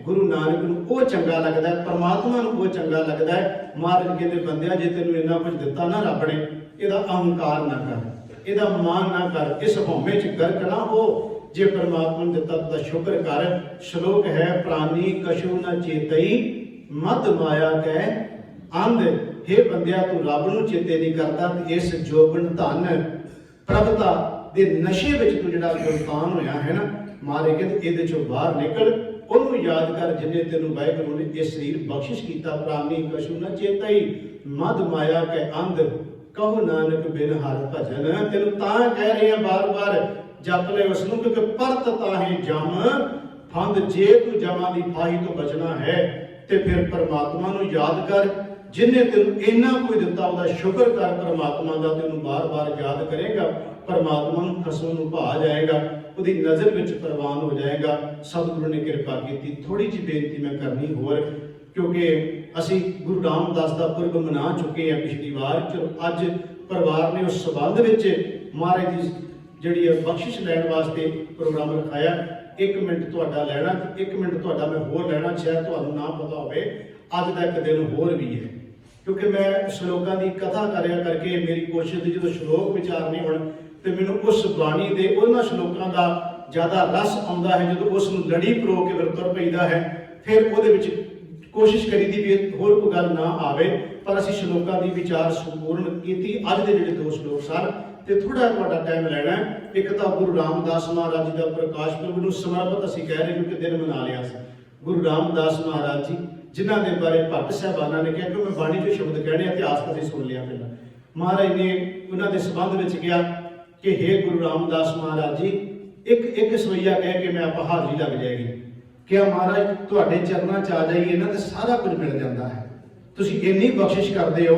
S1: गुरु नानक नूं वो चंगा लगदा है, परमात्मा नूं वो चंगा लगदा है। महाराज कहते बंदिया जे तैनूं इन्ना कुछ दिता ना रब ने, इहदा अहंकार ना कर, इहदा मान ना कर, इस हौमे च गर्क ना हो। जे परमात्मा ने दिता तो शुक्र कर। श्लोक है प्राणी कशु न चेतई मद माया कै अंध। हे बंदिया तू रब नूं चेते नहीं करता ते इस जोबन धन प्रभता दे नशे विच तू जिहड़ा गुलतान होया है ना, मारे कहते इहदे चों बाहर निकल, ਉਹਨੂੰ याद कर जिन्हें तेनों वाहिगुरू ने यह शरीर बख्शिश किया। प्राणी कशु न चेतई मद माया के अंध कहो नानक बिन हर भजन। तेनों तां कह रहे हैं बार बार जप ले उसनूं क्योंकि परत ताहे जम फंद। जे तू जमा दी फाही तो बचना है ते फिर परमात्मा नूं याद कर जिन्हें तेनों इन्ना कोई दिता, उसका शुक्र कर परमात्मा का। तेनों बार बार याद करेगा परमात्मा नूं खसम नूं भा जाएगा, ਉਹਦੀ नज़र विच प्रवान हो जाएगा। सतगुरु ने कृपा की। थोड़ी जी बेनती मैं करनी होर क्योंकि असी गुरु रामदास का पुरब मना चुके हैं पिछली बार। चलो अज परिवार ने उस संबंध विच महाराज की जिहड़ी बख्शिश लैण वास्ते प्रोग्राम रखाया। 1 मिनट तुहाडा लैना, 1 मिनट तुहाडा मैं होर लैना, शायद तुहानूं ना पता होवे अज दा एक दिन होर भी है क्योंकि मैं श्लोकां की कथा करिया करके मेरी कोशिश थी जो श्लोक विचारने होण तो मैनूं उस बाणी दे उन्हां श्लोकां दा ज़्यादा रस आउंदा है जो उस नूं लड़ी परो के फिर तुर पईदा है। फिर उहदे विच कोशिश करी दी भी होर कोई गल ना आवे पर असीं श्लोकां दी विचार संपूर्ण कीती। अज दे जिहड़े 2 श्लोक सन ते थोड़ा तुहाडा टाइम लैना। एक तां गुरु रामदास महाराज जी दा प्रकाश पुरब नूं समर्पित असीं कह रहे क्योंकि दिन मना लिया सी। गुरु रामदास महाराज जी जिन्हां दे बारे भट्ट साहिबाना ने कहा कि मैं बाणी चों शब्द कहने इतिहास तो असीं सुन लिया। पहला महाराज ने उन्हां दे संबंध विच कहा कि हे गुरु रामदास महाराज जी एक सवैया कह के मैं आप हाजरी लग जाएगी। क्या महाराज तुहाडे चरनां च आ जाइए ना तो सारा कुछ मिल जाता है। तुसीं इन्नी बख्शिश करते हो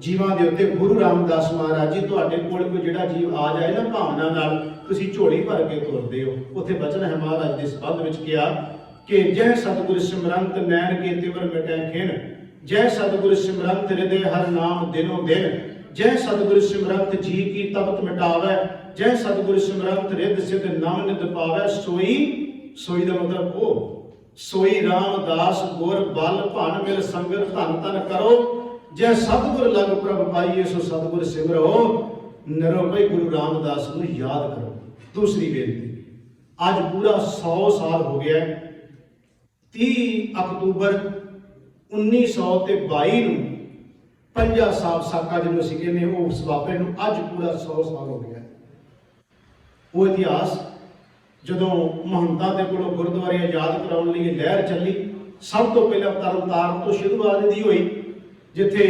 S1: जीवां दे उत्ते। गुरु रामदास महाराज जी तुहाडे कोल कोई जिहड़ा जीव आ जाए ना भावना नाल तुसीं झोली भर के तुरदे हो। उत्थे वचन है महाराज दे संबंध विच कहा कि जय सतगुर सिमरंत नैन के तिवर मिटै खिन। जय सतगुर सिमरंत हृदय हर नाम दिनों दिन। जय सतगुर सिमरंत जी की तपत मिटावै। जय सतगुर सिमरंत रिद सिद्ध नाम नित पावै। सोई सोई का मतलब वो सोई रामदास गुर बल भन मिल संगत धन धन करो। जय सतगुर लग प्रभ पाइए सो सतगुर सिमरो। नरो भाई गुरु रामदास को याद करो। दूसरी बेनती, आज पूरा 100 साल हो गया। 30 अक्तूबर 1922 ਨੂੰ ਪੰਜਾ ਸਾਹਿਬ ਸਾਕਾ ਜਿਹਨੂੰ ਅਸੀਂ ਕਹਿੰਦੇ ਉਹ ਉਸ ਵਾਪਰੇ ਨੂੰ ਅੱਜ ਪੂਰਾ 100 ਸਾਲ ਹੋ ਗਿਆ। ਉਹ ਇਤਿਹਾਸ ਜਦੋਂ ਮਹੰਤਾਂ ਦੇ ਕੋਲੋਂ ਗੁਰਦੁਆਰੇ ਆਜ਼ਾਦ ਕਰਾਉਣ ਲਈ ਲਹਿਰ ਚੱਲੀ, ਸਭ ਤੋਂ ਪਹਿਲਾਂ ਤਰਨਤਾਰਨ ਤੋਂ ਸ਼ੁਰੂਆਤ ਦੀ ਹੋਈ ਜਿੱਥੇ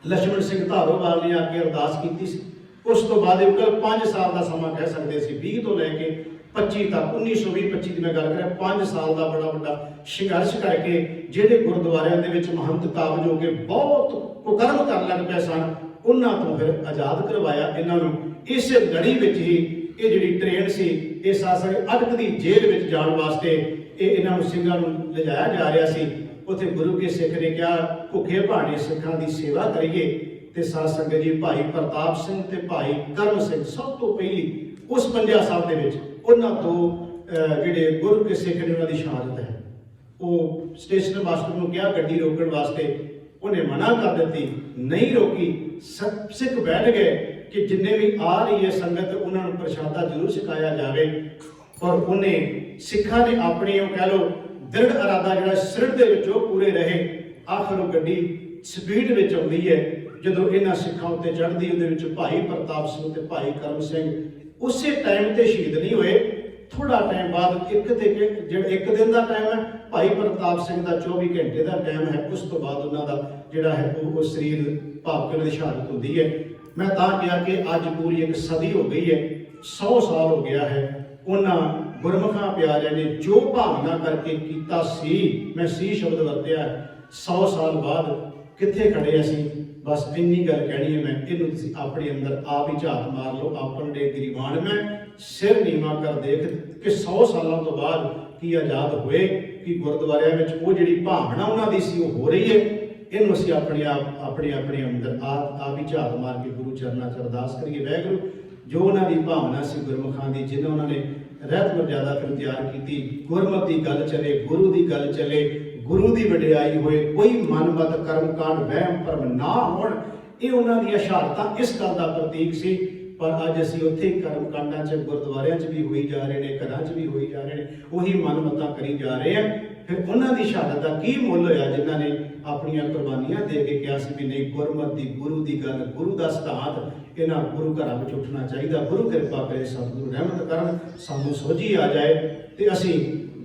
S1: ਲਛਮਣ ਸਿੰਘ ਧਾਰੋਵਾਲ ਨੇ ਆ ਕੇ ਅਰਦਾਸ ਕੀਤੀ ਸੀ। ਉਸ ਤੋਂ ਬਾਅਦ ਇਹ 5 ਸਾਲ ਦਾ ਸਮਾਂ ਕਹਿ ਸਕਦੇ ਸੀ, 20 ਤੋਂ ਲੈ ਕੇ 25 ਤੱਕ 1920-25 ਦੀ ਮੈਂ ਗੱਲ ਕਰਾਂ 5 ਸਾਲ ਦਾ ਬੜਾ ਵੱਡਾ ਸੰਘਰਸ਼ ਕਰਕੇ ਜਿਹੜੇ ਗੁਰਦੁਆਰਿਆਂ ਦੇ ਵਿੱਚ ਮਹੰਤ ਕਾਬਜ ਹੋ ਕੇ ਬਹੁਤ ਕੁਕਰਮ ਕਰਨ ਲੱਗ ਪਏ ਸਨ ਉਹਨਾਂ ਤੋਂ ਫਿਰ ਆਜ਼ਾਦ ਕਰਵਾਇਆ ਇਹਨਾਂ ਨੂੰ। ਇਸੇ ਲੜੀ ਵਿੱਚ ਹੀ ਇਹ ਜਿਹੜੀ ਟ੍ਰੇਨ ਸੀ ਇਹ ਸਾਸਰੀ ਅਟਕ ਦੀ ਜੇਲ੍ਹ ਵਿੱਚ ਜਾਣ ਵਾਸਤੇ ਇਹ ਇਹਨਾਂ ਨੂੰ ਸਿੰਘਾਂ ਨੂੰ ਲਿਜਾਇਆ ਜਾ ਰਿਹਾ ਸੀ। ਉੱਥੇ ਗੁਰੂ ਕੇ ਸਿੱਖ ਨੇ ਕਿਹਾ ਭੁੱਖੇ ਭਾਣੇ ਸਿੱਖਾਂ ਦੀ ਸੇਵਾ ਕਰੀਏ ਤੇ ਸਾਧ ਸੰਗਤ ਜੀ ਭਾਈ ਪ੍ਰਤਾਪ ਸਿੰਘ ਤੇ ਭਾਈ ਕਰਮ ਸਿੰਘ ਸਭ ਤੋਂ ਪਹਿਲੀ ਉਸ ਪੰਜਾ ਸਾਹਿਬ ਦੇ ਵਿੱਚ ਉਹਨਾਂ ਤੋਂ ਜਿਹੜੇ ਗੁਰੂ ਕੇ ਸਿੱਖ ਨੇ ਉਹਨਾਂ ਦੀ ਸ਼ਹਾਦਤ ਹੈ। ਉਹ ਸਟੇਸ਼ਨ ਮਾਸਟਰ ਨੂੰ ਕਿਹਾ ਗੱਡੀ ਰੋਕਣ ਵਾਸਤੇ, ਉਹਨੇ ਮਨਾ ਕਰ ਦਿੱਤੀ, ਨਹੀਂ ਰੋਕੀ। ਸਿੱਖ ਬੈਠ ਗਏ ਕਿ ਜਿੰਨੇ ਵੀ ਆ ਰਹੀ ਹੈ ਸੰਗਤ ਉਹਨਾਂ ਨੂੰ ਪ੍ਰਸ਼ਾਦਾ ਜ਼ਰੂਰ ਛਕਾਇਆ ਜਾਵੇ। ਔਰ ਉਹਨੇ ਸਿੱਖਾਂ ਨੇ ਆਪਣੀ ਉਹ ਕਹਿ ਲਓ ਦ੍ਰਿੜ ਇਰਾਦਾ ਜਿਹੜਾ ਸਿਰੜ ਦੇ ਵਿੱਚ ਉਹ ਪੂਰੇ ਰਹੇ। ਆਖਰ ਉਹ ਗੱਡੀ ਸਪੀਡ ਵਿੱਚ ਆਉਂਦੀ ਹੈ ਜਦੋਂ ਇਹਨਾਂ ਸਿੱਖਾਂ ਉੱਤੇ ਚੜ੍ਹਦੀ। ਉਹਦੇ ਵਿੱਚ ਭਾਈ ਪ੍ਰਤਾਪ ਸਿੰਘ ਤੇ ਭਾਈ ਕਰਮ ਸਿੰਘ ਉਸੇ ਟਾਈਮ ਤੇ ਸ਼ਹੀਦ ਨਹੀਂ ਹੋਏ। ਥੋੜਾ ਟਾਈਮ ਬਾਅਦ ਜਿਹੜਾ ਇੱਕ ਦਿਨ ਦਾ ਟਾਈਮ ਹੈ, ਭਾਈ ਪ੍ਰਤਾਪ ਸਿੰਘ ਦਾ 24 ਘੰਟੇ ਦਾ ਟਾਈਮ ਹੈ। ਉਸ ਤੋਂ ਬਾਅਦ ਉਹਨਾਂ ਦਾ ਜਿਹੜਾ ਹੈ ਉਹ ਸਰੀਰ ਭਾਵ ਕਿ ਉਹਨਾਂ ਦੀ ਸ਼ਹਾਦਤ ਹੁੰਦੀ ਹੈ। ਮੈਂ ਤਾਂ ਕਿਹਾ ਕਿ ਅੱਜ ਪੂਰੀ ਇੱਕ ਸਦੀ ਹੋ ਗਈ ਹੈ, 100 ਸਾਲ ਹੋ ਗਿਆ ਹੈ। ਉਹਨਾਂ ਗੁਰਮੁਖਾਂ ਪਿਆਰਿਆਂ ਨੇ ਜੋ ਭਾਵਨਾ ਕਰਕੇ ਕੀਤਾ ਸੀ, ਮੈਂ ਸੀ ਸ਼ਬਦ ਵਰਤਿਆ, 100 ਸਾਲ ਬਾਅਦ ਕਿੱਥੇ ਖੜੇ ਅਸੀਂ। ਬਸ ਇੰਨੀ ਗੱਲ ਕਹਿਣੀ ਹੈ ਮੈਂ। ਇਹਨੂੰ ਤੁਸੀਂ ਆਪਣੇ ਅੰਦਰ ਆਪ ਹੀ ਝਾਤ ਮਾਰ ਲਓ। ਆਪਣੇ ਗਰੀਬਾਨ ਮੈਂ ਸਿਰ ਨੀਵਾਂ ਕਰ ਦੇਖ ਕਿ 100 ਸਾਲਾਂ ਤੋਂ ਬਾਅਦ ਕੀ ਆਜ਼ਾਦ ਹੋਏ, ਕਿ ਗੁਰਦੁਆਰਿਆਂ ਵਿੱਚ ਉਹ ਜਿਹੜੀ ਭਾਵਨਾ ਉਹਨਾਂ ਦੀ ਸੀ ਉਹ ਹੋ ਰਹੀ ਹੈ। ਇਹਨੂੰ ਅਸੀਂ ਆਪਣੇ ਅੰਦਰ ਆਪ ਹੀ ਝਾਤ ਮਾਰ ਕੇ ਗੁਰੂ ਚਰਨਾਂ 'ਚ ਅਰਦਾਸ ਕਰੀਏ। ਵਾਹਿਗੁਰੂ ਜੋ ਉਹਨਾਂ ਦੀ ਭਾਵਨਾ ਸੀ ਗੁਰਮੁਖਾਂ ਦੀ, ਜਿਹਨਾਂ ਉਹਨਾਂ ਨੇ ਰਹਿਤ ਮਰਜ਼ਾਦਾ ਫਿਰ ਤਿਆਰ ਕੀਤੀ, ਗੁਰਮਤਿ ਦੀ ਗੱਲ ਚੱਲੇ, ਗੁਰੂ ਦੀ ਗੱਲ ਚੱਲੇ, ਗੁਰੂ ਦੀ ਵਡਿਆਈ ਹੋਏ, ਕੋਈ ਮਨਮਤ ਕਰਮ ਕਾਂਡ ਵਹਿਮ ਭਰਮ ਨਾ ਹੋਣ, ਇਹ ਉਹਨਾਂ ਦੀਆਂ ਸ਼ਹਾਦਤਾਂ ਇਸ ਗੱਲ ਦਾ ਪ੍ਰਤੀਕ ਸੀ। ਪਰ ਅੱਜ ਅਸੀਂ ਉੱਥੇ ਕਰਮ ਕਾਂਡਾਂ 'ਚ ਗੁਰਦੁਆਰਿਆਂ 'ਚ ਵੀ ਹੋਈ ਜਾ ਰਹੇ ਨੇ, ਘਰਾਂ 'ਚ ਵੀ ਹੋਈ ਜਾ ਰਹੇ ਨੇ, ਉਹੀ ਮਨਮਤਾਂ ਕਰੀ ਜਾ ਰਹੇ ਆ। ਫਿਰ ਉਹਨਾਂ ਦੀ ਸ਼ਹਾਦਤ ਦਾ ਕੀ ਮੁੱਲ ਹੋਇਆ ਜਿਨ੍ਹਾਂ ਨੇ ਆਪਣੀਆਂ ਕੁਰਬਾਨੀਆਂ ਦੇ ਕੇ ਕਿਹਾ ਸੀ ਵੀ ਨਹੀਂ, ਗੁਰਮਤਿ ਦੀ, ਗੁਰੂ ਦੀ ਗੱਲ, ਗੁਰੂ ਦਾ ਸਿਧਾਂਤ ਇਹਨਾਂ ਗੁਰੂ ਘਰਾਂ ਵਿੱਚ ਉੱਠਣਾ ਚਾਹੀਦਾ। ਗੁਰੂ ਕਿਰਪਾ ਕਰੇ, ਸਤਿਗੁਰੂ ਰਹਿਮਤ ਕਰਨ, ਸਾਨੂੰ ਸੋਝੀ ਆ ਜਾਏ ਤੇ ਅਸੀਂ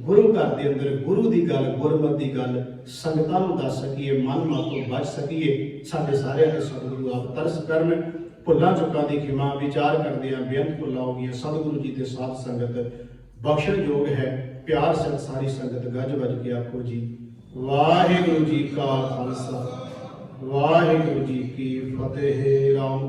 S1: ਗੁਰੂ ਘਰ ਦੇ ਅੰਦਰ ਗੁਰੂ ਦੀ ਗੱਲ, ਗੁਰਮਤਿ ਦੀ ਗੱਲ ਸੰਗਤਾਂ ਨੂੰ ਦੱਸ ਸਕੀਏ, ਮਨ ਮਤ ਤੋਂ ਬਚ ਸਕੀਏ। ਸਾਡੇ ਸਾਰਿਆਂ ਦੇ ਸਤਿਗੁਰੂ ਆਪ ਤਰਸ ਕਰਨ। ਭੁੱਲਾਂ ਚੁੱਕਾਂ ਦੀ ਖਿਮਾ ਵਿਚਾਰ ਕਰਦੇ ਆ, ਬੇਅੰਤ ਭੁੱਲਾਂ ਹੋ ਗਈਆਂ। ਸਤਿਗੁਰੂ ਜੀ ਤੇ ਸਾਧ ਸੰਗਤ ਬਖਸ਼ਣਯੋਗ ਹੈ। ਪਿਆਰ ਸੰਗ ਸਾਰੀ ਸੰਗਤ ਗੱਜ ਵੱਜ ਕੇ ਆਖੋ ਜੀ ਵਾਹਿਗੁਰੂ ਜੀ ਕਾ ਖਾਲਸਾ, ਵਾਹਿਗੁਰੂ ਜੀ ਕੀ ਫਤਿਹ। ਰਾਮ